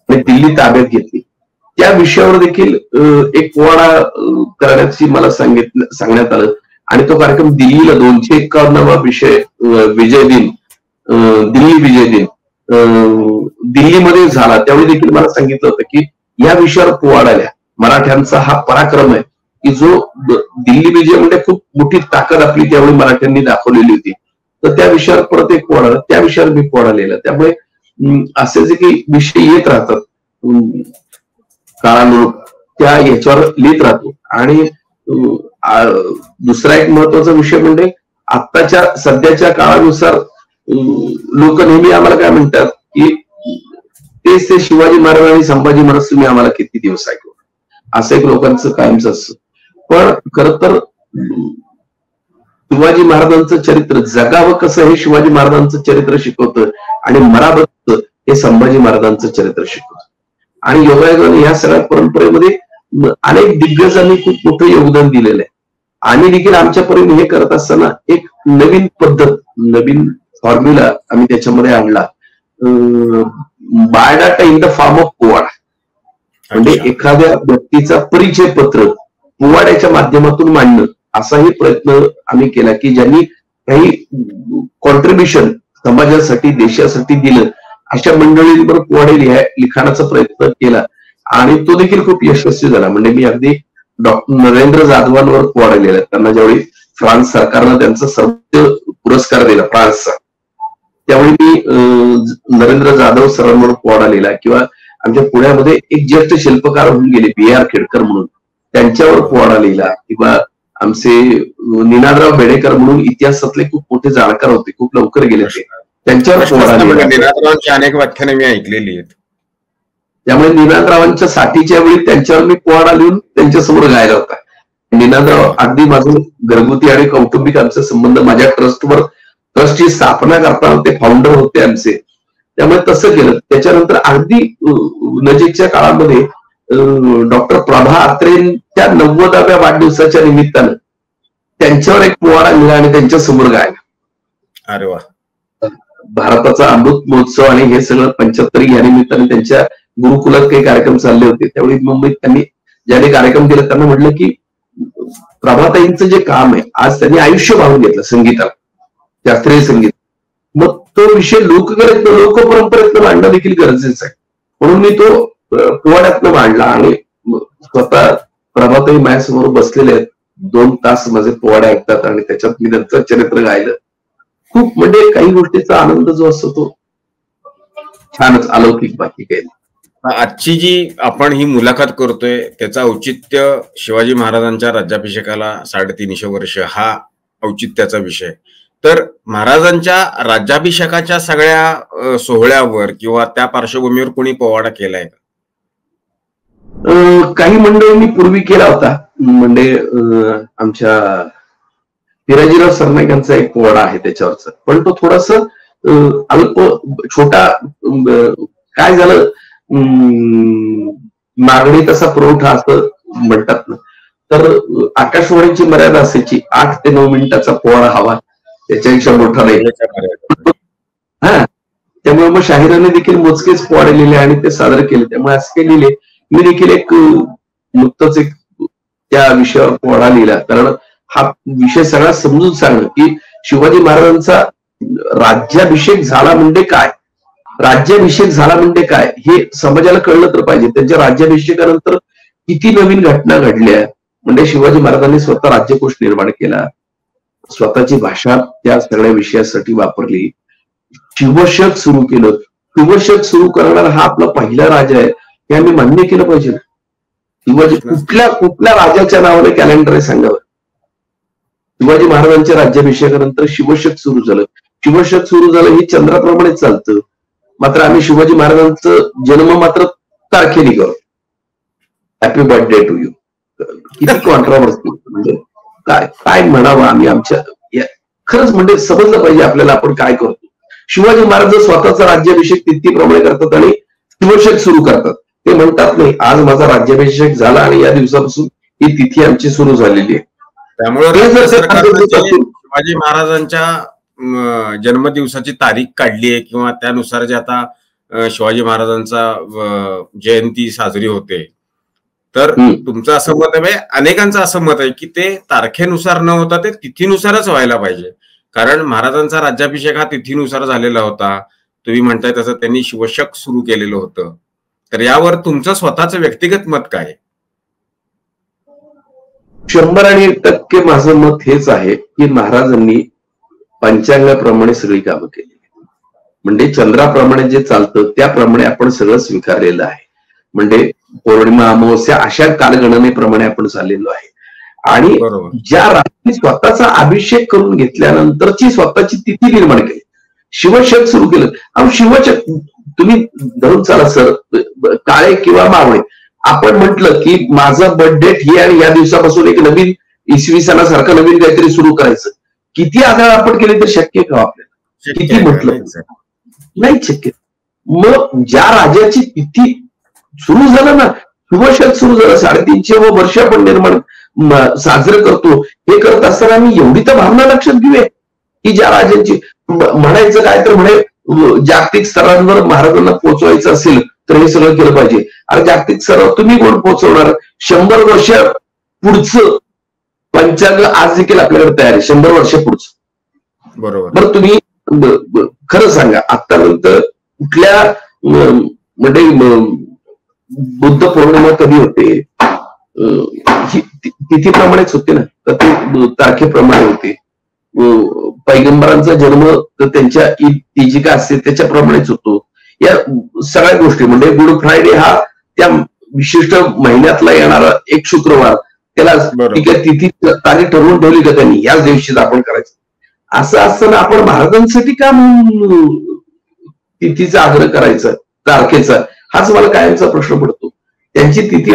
आणि दिल्ली ताब्यात घेतली. त्या विषयावर देखील एक पोवाडा करण्याची मला सांगण्यात आलं. आणि तो कार्यक्रम दिल्लीला 251वा विजय दिन, दिल्ली विजय दिन दिल्लीमध्ये झाला. त्यावेळी देखील मला सांगितलं होतं की या विषयावर पोवाडा लिहा. मराठ्यांचा हा पराक्रम आहे की जो दिल्ली विजयामध्ये खूप मोठी ताकद आपली त्यावेळी मराठ्यांनी दाखवलेली होती. तर त्या विषयावर परत एक पोवाडा, त्या विषयावर मी पोवाडा लिहिला. त्यामुळे असे जे काही विषय येत राहतात काळानुरूप त्या याच्यावर लिहित राहतो. आणि दुसरा एक महत्वाचा विषय म्हणजे आत्ताच्या सध्याच्या काळानुसार लोक नेहमी आम्हाला काय म्हणतात की तेच ते शिवाजी महाराज आणि संभाजी महाराज तुम्ही आम्हाला किती दिवस ऐकू, असं एक लोकांचं कायमच असतं. पण खर तर शिवाजी महाराजांचं चरित्र जगावं कसं हे शिवाजी महाराजांचं चरित्र शिकवतं आणि मरावं हे संभाजी महाराजांचं चरित्र शिकवतं. आणि योगायोगाने या सगळ्या परंपरेमध्ये अनेक दिग्गजांनी खूप मोठं योगदान दिलेलं आहे. आम्ही देखील आमच्या परीने हे करत असताना एक नवीन पद्धत, नवीन फॉर्म्युला आम्ही त्याच्यामध्ये आणला. Biodata in the form of powada. म्हणजे एखाद्या व्यक्तीचा परिचय पत्र पोवाड्याच्या माध्यमातून मांडणं, असाही प्रयत्न आम्ही केला की ज्यांनी काही कॉन्ट्रीब्युशन समाजासाठी देशासाठी दिलं अशा मंडळींवर पोवाडे लिखाणाचा प्रयत्न केला आणि तो देखील खूप यशस्वी झाला. म्हणजे मी अगदी डॉक्टर नरेंद्र जाधवांवर पोवाडा लिहिला. त्यांना ज्यावेळी फ्रान्स सरकारनं त्यांचा सर्वोच्च पुरस्कार दिला फ्रान्सचा, त्यावेळी मी नरेंद्र जाधव सरांवर पोवाडा लिहिला. किंवा आमच्या पुण्यामध्ये एक ज्येष्ठ शिल्पकार होऊन गेले B.R. खेडकर म्हणून, त्यांच्यावर पोवाडा लिहिला. किंवा आमचे निनादराव बेडेकर म्हणून इतिहासातले खूप मोठे जाणकार होते, खूप लवकर गेले ते, त्यांच्यावर पोवाडा लिहिला. निनादरावांची अनेक व्याख्याने मी ऐकलेली आहेत. त्यामुळे निनादरावांच्या साठीच्या वेळी त्यांच्यावर मी पोवाडा लिहून त्यांच्यासमोर गायला होता. निनादराव अगदी माझं घरगुती आणि कौटुंबिक आमचे संबंध, माझ्या ट्रस्टची स्थापना करताना ते फाउंडर होते आमचे, त्यामुळे तसं केलं. त्याच्यानंतर अगदी नजीकच्या काळामध्ये डॉक्टर प्रभा अत्रेंच्या 90व्या वाढदिवसाच्या निमित्तानं त्यांच्यावर एक पोवाडा लिहिला आणि त्यांच्या समोर गायला. अरे वा. भारताचा अमृत महोत्सव आणि हे सगळं 75 या निमित्ताने त्यांच्या गुरुकुलात काही कार्यक्रम चालले होते. त्यावेळी मुंबईत त्यांनी ज्याने कार्यक्रम केला त्यांना म्हटलं की प्रभाताईंचं जे काम आहे आज त्यांनी आयुष्य वाहून घेतलं संगीताला, शास्त्रीय संगीत. मग तो विषय लोकपरंपरेतनं मांडणं देखील गरजेचं आहे. म्हणून मी तो पोवाड्यातनं मांडला आणि स्वतः प्रभाताई माझ्यासमोर बसलेले आहेत, 2 तास माझे पोवाडे ऐकतात आणि त्याच्यात मी त्यांचं चरित्र गायलं. खूप म्हणजे काही गोष्टीचा आनंद जो असतो तो छानच अलौकिक, बाकी काही नाही. आजची जी आपण ही मुलाखत करतोय त्याचं औचित्य शिवाजी महाराजांच्या राज्याभिषेकाला 350 वर्ष हा औचित्याचा विषय. तर महाराजांच्या राज्याभिषेकाच्या सगळ्या सोहळ्यावर किंवा त्या पार्श्वभूमीवर कोणी पोवाडा केलाय का? काही मंडळींनी पूर्वी केला होता. म्हणजे आमच्या पिराजीराव सरनाईक यांचा एक पोवाडा आहे त्याच्यावरचा, पण तो थोडासा अल्प छोटा. काय झालं, मागणी तसा पुरवठा असं म्हणतात ना, तर आकाशवाणीची मर्यादा असायची 8 ते 9 मिनिटाचा पोवाडा हवा, त्याच्यापेक्षा मोठा नाही. हा, त्यामुळे मग शाहिरांनी देखील मोजकेच पोवाडे लिहिले आणि ते सादर केले. त्यामुळे असं काही लिहिले. मी देखील एक नुकतंच एक त्या विषयावर पोवाडा लिहिला, कारण हा विषय सगळा समजून सांगणं की शिवाजी महाराजांचा राज्याभिषेक झाला म्हणजे काय, राज्याभिषेक झाला म्हणजे काय हे समाजाला कळलं तर पाहिजे. त्यांच्या राज्याभिषेकानंतर किती नवीन घटना घडल्या. म्हणजे शिवाजी महाराजांनी स्वतः राज्यकोष निर्माण केला, स्वतःची भाषा त्या सगळ्या विषयासाठी वापरली, शिवशक सुरू केलं. शिवशक सुरू करणारा हा आपला पहिला राजा आहे हे आम्ही मान्य केलं पाहिजे. शिवाजी कुठल्या राजाच्या नावाने कॅलेंडर आहे सांगावं. शिवाजी महाराजांच्या राज्याभिषेकानंतर शिवशक सुरू झालं. शिवशक सुरू झालं हे चंद्राप्रमाणेच चालतं, मात्र आम्ही शिवाजी महाराजांचं जन्म मात्र तारखेने करू. Happy birthday to you. किती कॉन्ट्रोवर्सी, म्हणजे काय काय म्हणावं आम्ही आमच्या. खरंच म्हणजे समजलं पाहिजे आपल्याला आपण काय करतो. शिवाजी महाराज स्वतःचा राज्याभिषेक तिथीप्रमाणे करतात आणि शिवशक सुरू करतात. ते म्हणतात नाही आज माझा राज्याभिषेक झाला आणि या दिवसापासून ही तिथी आमची सुरू झालेली आहे. त्यामुळे शिवाजी महाराजांच्या जन्मदिवसाची तारीख काढली आहे किंवा त्यानुसार जे आता शिवाजी महाराजांचा जयंती साजरी होते, तर तुमचं असं मत आहे, अनेकांचं असं मत आहे की ते तारखेनुसार न होता ते तिथीनुसारच व्हायला पाहिजे. कारण महाराजांचा राज्याभिषेक हा तिथीनुसार झालेला होता. तुम्ही म्हणताय तसं त्यांनी शिवशक सुरू केलेलं होतं. तर यावर तुमचं स्वतःचं व्यक्तिगत मत काय? 100% माझं मत हेच आहे की महाराजांनी पंचांगाप्रमाणे सगळी कामं केली. म्हणजे चंद्राप्रमाणे जे चालतं त्याप्रमाणे आपण सगळं स्वीकारलेलं आहे. म्हणजे पौर्णिमा अमावस्या अशा कालगणनेप्रमाणे आपण चाललेलो आहे. आणि ज्या रात्री स्वतःचा अभिषेक करून घेतल्यानंतरची स्वतःची तिथी निर्माण केली, शिवशक सुरू केलं. अहो शिवशक तुम्ही धरून चाला सर, काळे किंवा मावळे. आपण म्हटलं की माझा बर्थडे ही आणि या दिवसापासून एक नवीन इसवी सणासारखं नवीन काहीतरी सुरू करायचं, किती आधार आपण केले तर शक्य का आपल्याला? किती म्हटलं नाही शक्य. मग ज्या राजाची तिथी सुरू झालं ना, शुभशक सुरू झालं, 350 वर्ष आपण निर्माण साजरं करतो. हे करत असताना आम्ही एवढी तर भावना लक्षात घेऊया की ज्या राजांची म्हणायचं काय तर म्हणे जागतिक स्तरांवर महाराजांना पोहोचवायचं असेल तर हे सगळं केलं पाहिजे. आणि जागतिक स्तरावर तुम्ही कोण पोहोचवणार? 100 वर्ष पुढचं पंचांग आज देखील आपल्याकडे तयार आहे, 100 वर्ष पुढचं. बरोबर. बरं तुम्ही खरं सांगा, आतापर्यंत कुठल्या म्हणजे बुद्ध पौर्णिमा कधी होते? तिथीप्रमाणेच होते ना, तर ते तारखेप्रमाणे होते. पैगंबरांचा जन्म तर त्यांच्या ती जी काय असते त्याच्याप्रमाणेच होतो. या सगळ्या गोष्टी म्हणजे गुड फ्रायडे हा त्या विशिष्ट महिन्यातला येणारा एक शुक्रवार, त्याला तिथी तारीख ठरवून ठेवली का त्यांनी, याच दिवशीच आपण करायचं. असं असताना आपण महाराजांसाठी का तिथीचा आग्रह करायचा, तारखेचा? हाच मला कायमचा प्रश्न पडतो. त्यांची तिथी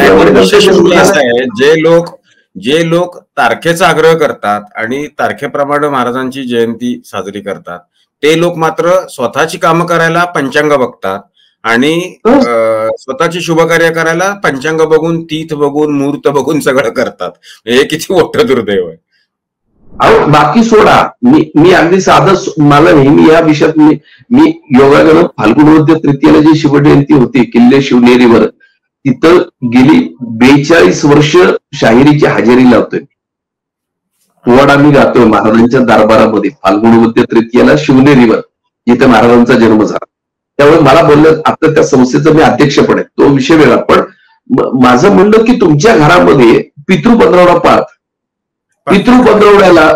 जे लोक तारखेचा आग्रह करतात आणि तारखेप्रमाणे महाराजांची जयंती साजरी करतात, ते लोक मात्र स्वतःची कामं करायला पंचांग बघतात आणि स्वतःची शुभकार्य करायला पंचांग बघून, तीथ बघून, मुहूर्त बघून सगळं करतात. हे किती मोठं दुर्दैव आहे. अहो बाकी सोडा, मी अगदी साधं, मला नेहमी या विषयात मी योगायोगानं फाल्गुन वद्य तृतीयेला जी शिवजयंती होती किल्ले शिवनेरीवर, तिथं गेली 42 वर्ष शाहिरीची हजेरी लावतोय. पोवाडा मी गातोय महाराजांच्या दरबारामध्ये फाल्गुन वद्य तृतीयेला शिवनेरीवर, जिथे महाराजांचा जन्म झाला. त्यामुळे मला बोललं, आता त्या संस्थेचं मी अध्यक्ष पण आहे, तो विषय वेगळा. पण माझं म्हणणं की तुमच्या घरामध्ये पितृपंधरवडा पाळत, पितृपंधरवड्याला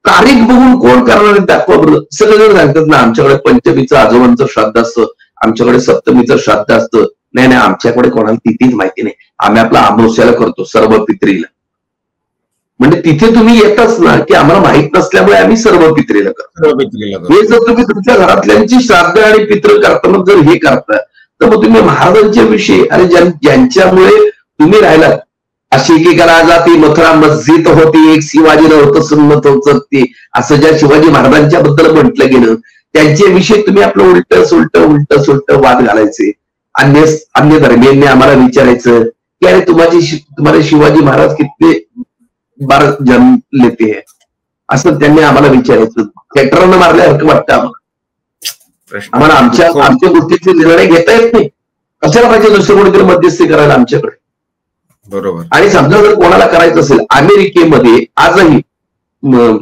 तारीख बघून कोण करणार दाखवा बरं. सगळेजण सांगतात ना आमच्याकडे पंचमीचं आजोबांचं श्राद्ध असतं, आमच्याकडे सप्तमीचं श्राद्ध असतं. नाही नाही, आमच्याकडे कोणाला तिथीच माहिती नाही, आम्ही आपला अमावस्याला करतो सर्व पित्रीला. म्हणजे तिथे तुम्ही येतच ना की आम्हाला माहित नसल्यामुळे आम्ही सर्व पित्रीला करतो. हे जर तुम्ही तुमच्या घरातल्यांची श्राद्ध आणि पितृ करताना जर हे करता, तर मग तुम्ही महाराजांच्या विषयी आणि ज्यांच्यामुळे तुम्ही राहिलात, अशी एकेका जाती मथुरा मस्जिद होती, एक शिवाजी नव्हतं सुन्नत होत ते, असं ज्या शिवाजी महाराजांच्या बद्दल म्हटलं गेलं, त्यांच्याविषयी तुम्ही आपलं उलट सुलट वाद घालायचे. अन्य धर्मीयांनी आम्हाला विचारायचं की अरे तुम्हाला शिवाजी महाराज किती बार जन्म लेते हैं, असं त्यांनी आम्हाला विचारायचं. थिएटरनं मारल्यासारखं वाटतं आम्हाला आमच्या गोष्टीचे निर्णय घेता येत नाही. कशाला पाहिजे दुसरं कोणीतरी मध्यस्थी करायला आमच्याकडे? बरोबर. आणि समजा जर कोणाला करायचं असेल, अमेरिकेमध्ये आजही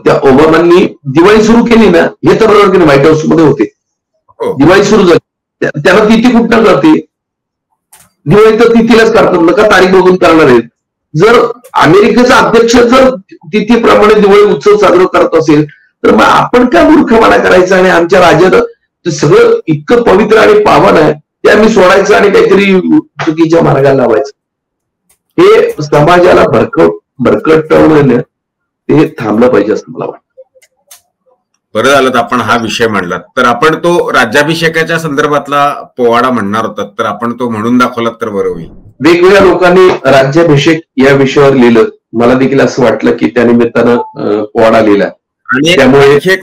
त्या ओबामांनी दिवाळी सुरू केली ना, हे तर बरोबर की नाही, व्हाईट हाऊस मध्ये होते, दिवाळी सुरू झाली, त्याला तिथी कुठं करते? दिवाळी तर तिथीलाच करतात ना, का तारीख बघून करणार आहेत? जर अमेरिकेचा अध्यक्ष जर तिथीप्रमाणे दिवाळी उत्सव साजरा करत असेल, तर मग आपण काय मूर्खपणा करायचा आणि आमच्या राज्यात सगळं इतकं पवित्र आणि पावन आहे ते आम्ही सोडायचं आणि काहीतरी चुकीच्या मार्गाला लावायचं? हे समाजाला भरकटवणं ते थांबलं पाहिजे असं मला वाटतं. बरं झालं तर आपण हा विषय मांडला. तर आपण तो राज्याभिषेकाच्या संदर्भातला पोवाडा म्हणणार होता, तर आपण तो म्हणून दाखवलात तर बरं होईल. वेगवेगळ्या लोकांनी राज्याभिषेक या विषयावर लिहिलं, मला देखील असं वाटलं की त्या निमित्तानं पोवाडा लिहिला. आणि त्यामुळे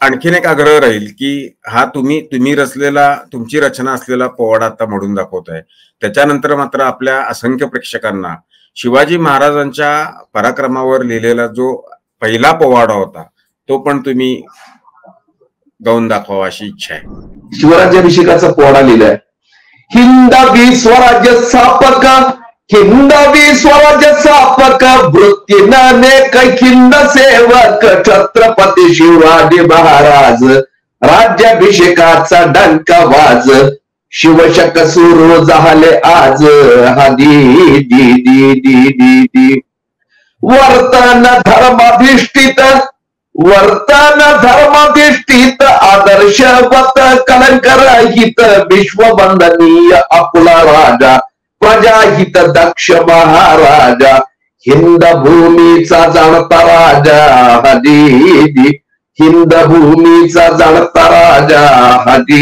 आणखीन एक आग्रह राहील की हा तुम्ही रचलेला, तुमची रचना असलेला पोवाडा आता म्हणून दाखवताय, त्याच्यानंतर मात्र आपल्या असंख्य प्रेक्षकांना शिवाजी महाराजांच्या पराक्रमावर लिहिलेला जो पहिला पोवाडा होता तो पण तुम्ही गाऊन दाखवा अशी इच्छा आहे. शिवराज्याभिषेकाचा पोवाडा लिहिलाय. हिंदवी स्वराज्य स्थापक, हिंदवी स्वराज्य स्थापक, वृत्तीने खिंद सेवक, छत्रपती शिवाजी महाराज, राज्याभिषेकाचा डंका वाज, शिवशक सुरू झाले आज, हा दी दी दी दी दी दी. वर्तन धर्माधिष्ठित आदर्शवत कलंकरहित विश्ववंदनीय आपुला राजा प्रजाहित दक्ष महाराजा हिंद भूमीचा जाणता राजा हजी हिंद भूमीचा जाणता राजा हजी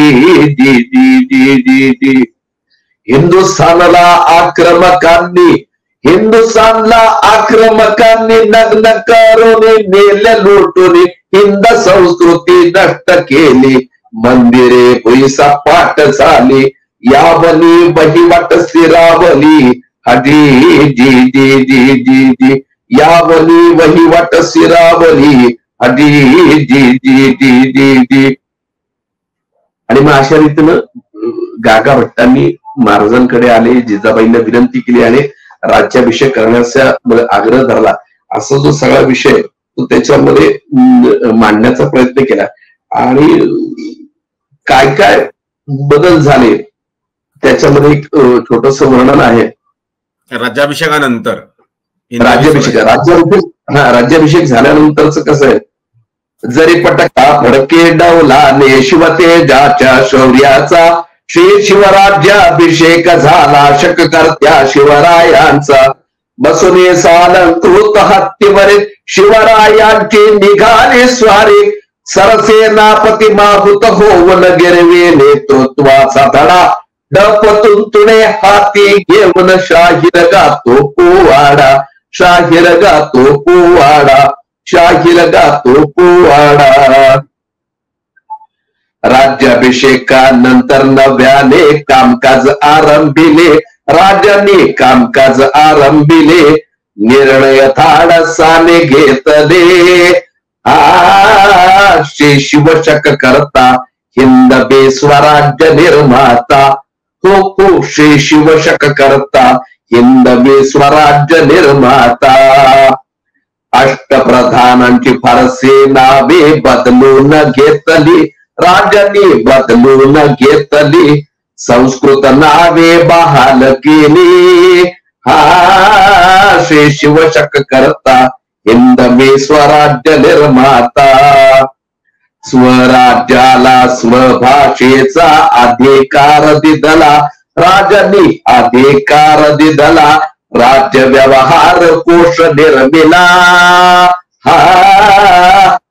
जी जी जी जी जी हिंदुस्थानला आक्रमकांनी नग्न करून नेले लुटून हिंद संस्कृती नष्ट केली मंदिरे पैसा पाठ झाली यावली वहिवाट स्थिरावली हजी जी जी जी जी जी यावली वहिवाट स्थिरावली हजी जी जी जी जी जी आणि मग अशा रीतीनं गागा भट्टांनी महाराजांकडे आले, जिजाबाईंना विनंती केली आणि राज्याभिषेक करण्याचा आग्रह धरला. असा जो सगळा विषय तो त्याच्यामध्ये मांडण्याचा प्रयत्न केला आणि काय काय बदल झाले त्याच्यामध्ये एक छोटस वर्णन आहे. राज्याभिषेकानंतर राज्याभिषेक झाल्यानंतरच कसं आहे, जरी पटका फडके डौलाने शिवतेजाच्या शौर्याचा श्री शिवराज्याभिषेक झाला शककर्त्या शिवरायांचा बसुने सालंकृत हत्तीवरील शिवरायांची निघाली स्वारी सरसेनापती माहुत होऊन गिरवे नेतृत्वाचा धडा डपतून तुणे हाती घेऊन शाहीर गातो पोवाडा शाहीर गातो पोवाडा शाहीर गातो पोवाडा. राज्याभिषेकानंतर नव्याने कामकाज आरंभिले राजांनी कामकाज आरंभिले निर्णय धाडसाने घेतले श्री शिवशक करता हिंदवे स्वराज्य निर्माता हो श्री शिवशक करता हिंदवे स्वराज्य निर्माता. अष्टप्रधानांची फारसे नावे बदलून घेतली राजांनी बदलून घेतली संस्कृत नावे बहाल केली श्री शिवशक करता हिंदवे स्वराज्य निर्माता. स्वराज्याला स्वभाषेचा अधिकार दिदला राजांनी अधिकार दिदला राज्य व्यवहार कोश निर्मिला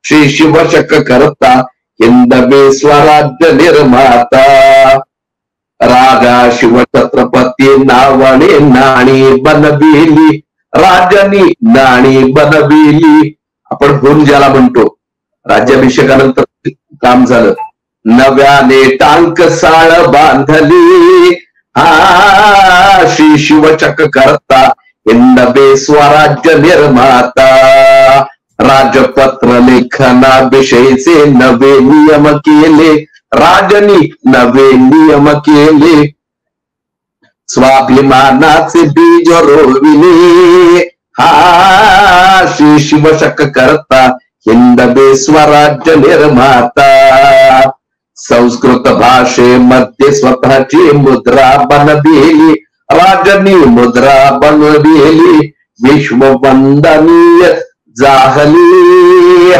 श्री शिवशक करता हिंदवे स्वराज्य निर्माता. राजा शिवछत्रपती नावाने नाणी बनविली राजांनी नाणी बनविली. आपण होऊन ज्याला म्हणतो राज्याभिषेकानंतर काम झालं, नव्याने टांकसाळ बांधली श्री शिवशक करता हिंदवे स्वराज्य निर्माता. राजपत्र लेखनाविषयीचे नवे नियम केले राजांनी नवे नियम केले स्वाभिमानाचे बीज रोविले श्री शिवशक करता हिंदवे स्वराज्य निर्माता. संस्कृत भाषेमध्ये स्वतःची मुद्रा बनविली राजांनी मुद्रा बनविली विश्ववंदनीय जाहली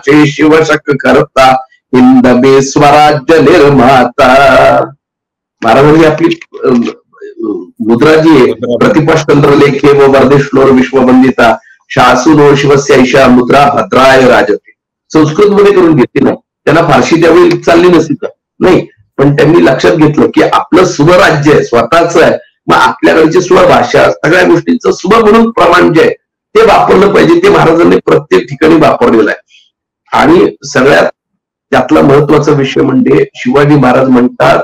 श्री शिवशक करता हिंदवे स्वराज्य निर्माता. महाराजांनी आपली मुद्रा जी आहे प्रतिपक्षतंत्र लेखे व वर्धिष्णोर विश्ववंदिता शासूनो शिवस्य ऐशा मुद्रा भद्राय राजते. संस्कृत मध्ये करून घेतली नाही, त्यांना फारशी त्यावेळी चालली नसती का नाही, पण त्यांनी लक्षात घेतलं की आपलं स्वराज्य आहे स्वतःच आहे, मग आपल्याकडची स्वभाषा सगळ्या गोष्टींचं स्व म्हणून प्रमाण जे आहे ते वापरलं पाहिजे. ते महाराजांनी प्रत्येक ठिकाणी वापरलेलं आहे. आणि सगळ्यात त्यातला महत्वाचा विषय म्हणजे शिवाजी महाराज म्हणतात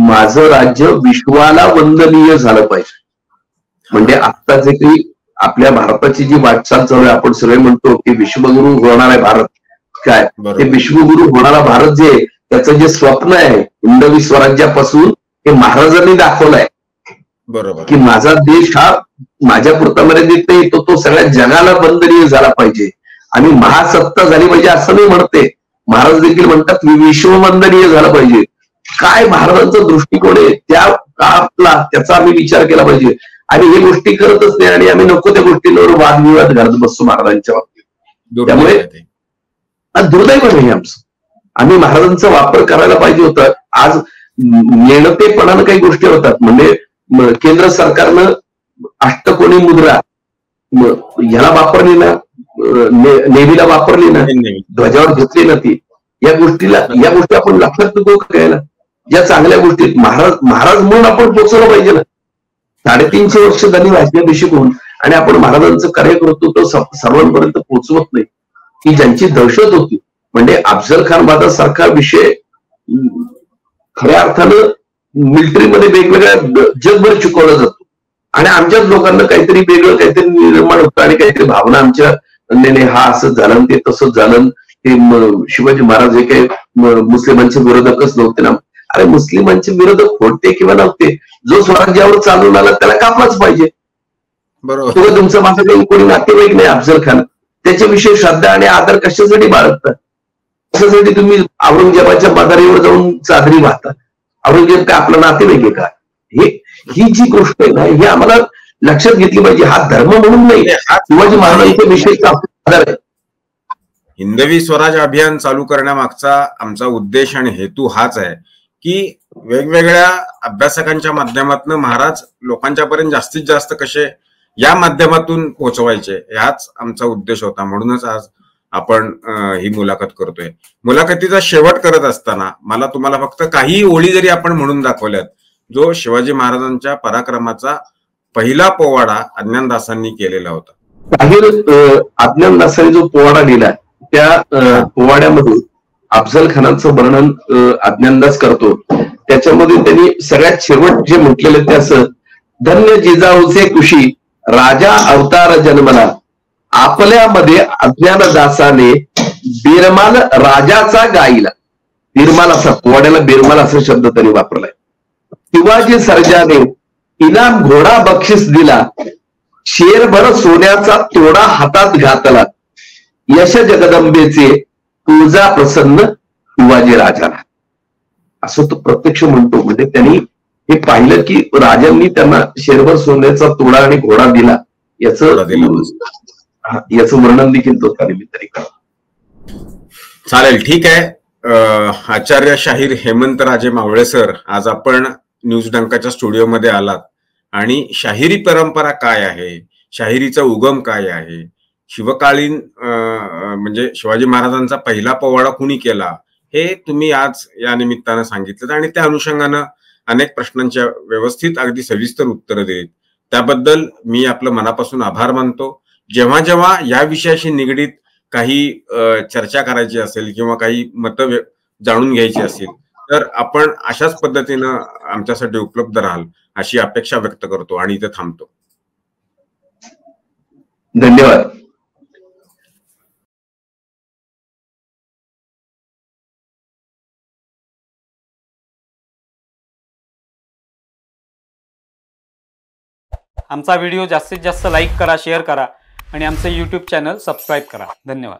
माझं राज्य विश्वाला वंदनीय झालं पाहिजे. म्हणजे आता जे काही आपल्या भारताची जी वाटचाल चालू आहे, आपण सगळे म्हणतो की विश्वगुरु होणार आहे भारत, काय ते विश्वगुरु होणारा भारत जे त्याचं जे स्वप्न आहे हिंदवी स्वराज्यापासून हे महाराजांनी दाखवलंय. बरोबर की माझा देश हा माझ्या पुरता मर्यादित नाही, तो सगळ्या जगाला वंदनीय झाला पाहिजे आणि महासत्ता झाली पाहिजे असं नाही म्हणते. महाराज देखील म्हणतात विश्ववंदनीय झालं पाहिजे. काय महाराजांचा दृष्टिकोन आहे त्या काळातला त्याचा आम्ही विचार केला पाहिजे. आम्ही ही गोष्टी करतच नाही आणि आम्ही नको त्या गोष्टींवर वादविवाद घालत बसतो महाराजांच्या बाबतीत. त्यामुळे दुर्दैव नाही आमचं. आम्ही महाराजांचा वापर करायला पाहिजे होता. आज नेणतेपणानं काही गोष्टी होतात. म्हणजे केंद्र सरकारनं अष्टकोनी मुद्रा ह्याला वापरली ना, नेव्हीला वापरली ना, ध्वजावर घेतली ना, ती या गोष्टी आपण लक्षात नको घ्यायला. या चांगल्या गोष्टी महाराज म्हणून आपण पोचवलं पाहिजे ना. 350 वर्ष झाली राज्याभिषेक होऊन आणि आपण महाराजांचं कार्य करतो तो सर्वांपर्यंत पोहोचवत नाही. की ज्यांची दहशत होती, म्हणजे अफजल खान बाजासारखा विषय खऱ्या अर्थानं मिलिटरीमध्ये वेगवेगळ्या जगभर शिकवला जातो आणि आमच्याच लोकांना काहीतरी वेगळं काहीतरी निर्माण होतं आणि काहीतरी भावना आमच्या हा असं झालं ते तसंच झालं. ते शिवाजी महाराज हे काही मुस्लिमांचे विरोधकच नव्हते ना. अरे मुस्लिमांचे विरोधक होते किंवा नव्हते, जो स्वराज्यावर चालून आला त्याला कापलाच पाहिजे. बरोबर. तुमचं माझं काही कोणी नातेवाईक नाही अफजल खान, त्याच्याविषयी श्रद्धा आणि आदर कशासाठी बाळगतात? कशासाठी तुम्ही औरंगजेबाच्या मदारीवर जाऊन चादरी वाहता? औरंगजेब काय आपला नातेवाईक आहे का? ही जी गोष्ट आहे ना, ही आम्हाला लक्षात घेतली पाहिजे. हा धर्म म्हणून नाही, शिवाजी महाराजांच्या विषयीचा आदर आहे. हिंदवी स्वराज अभियान चालू करण्यामागचा आमचा उद्देश आणि हेतू हाच आहे की वेगवेगळ्या अभ्यासकांच्या माध्यमातून महाराज लोकांच्यापर्यंत जास्तीत जास्त कसे या माध्यमातून पोहोचवायचे, हाच आमचा उद्देश होता. म्हणूनच आज आपण ही मुलाखत करतोय. मुलाखतीचा शेवट करत असताना मला तुम्हाला फक्त काही ओळी जरी आपण म्हणून दाखवल्यात, जो शिवाजी महाराजांच्या पराक्रमाचा पहिला पोवाडा अज्ञानदासांनी केलेला होता. अज्ञानदासांनी जो पोवाडा लिहिला त्या पोवाड्यामध्ये अफजल खानाचं वर्णन अज्ञानदास करतो. त्याच्यामध्ये त्यांनी सगळ्यात शेवट जे म्हटलेलं ते असं, धन्य जिजाऊचे कुशी राजा अवतार जन्मला, आपल्यामध्ये अज्ञानदासाने बिरमाल राजाचा गाईला. बिरमाल असा पोवाड्याला बिरमाल असा शब्द त्यांनी वापरलाय. शिवाजी सर्जाने इनाम घोडा बक्षीस दिला, शेरभर सोन्याचा तोडा हातात घातला, यश जगदंबेचे तुळजा प्रसन्न शिवाजी राजाला. असं तो प्रत्यक्ष म्हणतो. म्हणजे त्यांनी हे पाहिलं की राजांनी त्यांना शेरभर सोन्याचा तोडा आणि घोडा दिला, याचं वर्णन देखील तो त्यानिमित्ताने करा. चालेल, ठीक आहे. आचार्य शाहीर हेमंत राजे मावळे सर, आज आपण न्यूज डंकाच्या स्टुडिओमध्ये आलात आणि शाहिरी परंपरा काय आहे, शाहिरीचा उगम काय आहे, शिवकालीन म्हणजे शिवाजी महाराजांचा पहिला पोवाडा कुणी केला, हे तुम्ही आज या निमित्तानं सांगितलं आणि त्या अनुषंगानं अनेक प्रश्नांच्या व्यवस्थित अगदी सविस्तर उत्तरं दिलीत. त्याबद्दल मी आपलं मनापासून आभार मानतो. जेव्हा जेव्हा या विषयाशी निगडीत काही चर्चा करायची असेल किंवा काही मतं जाणून घ्यायची असेल तर आपण अशाच पद्धतीनं आमच्यासाठी उपलब्ध राहाल अशी अपेक्षा व्यक्त करतो आणि इथे थांबतो. धन्यवाद. आमचा व्हिडिओ जास्तीत जास्त लाईक करा, शेअर करा आणि आमचं YouTube चॅनल सबस्क्राईब करा. धन्यवाद.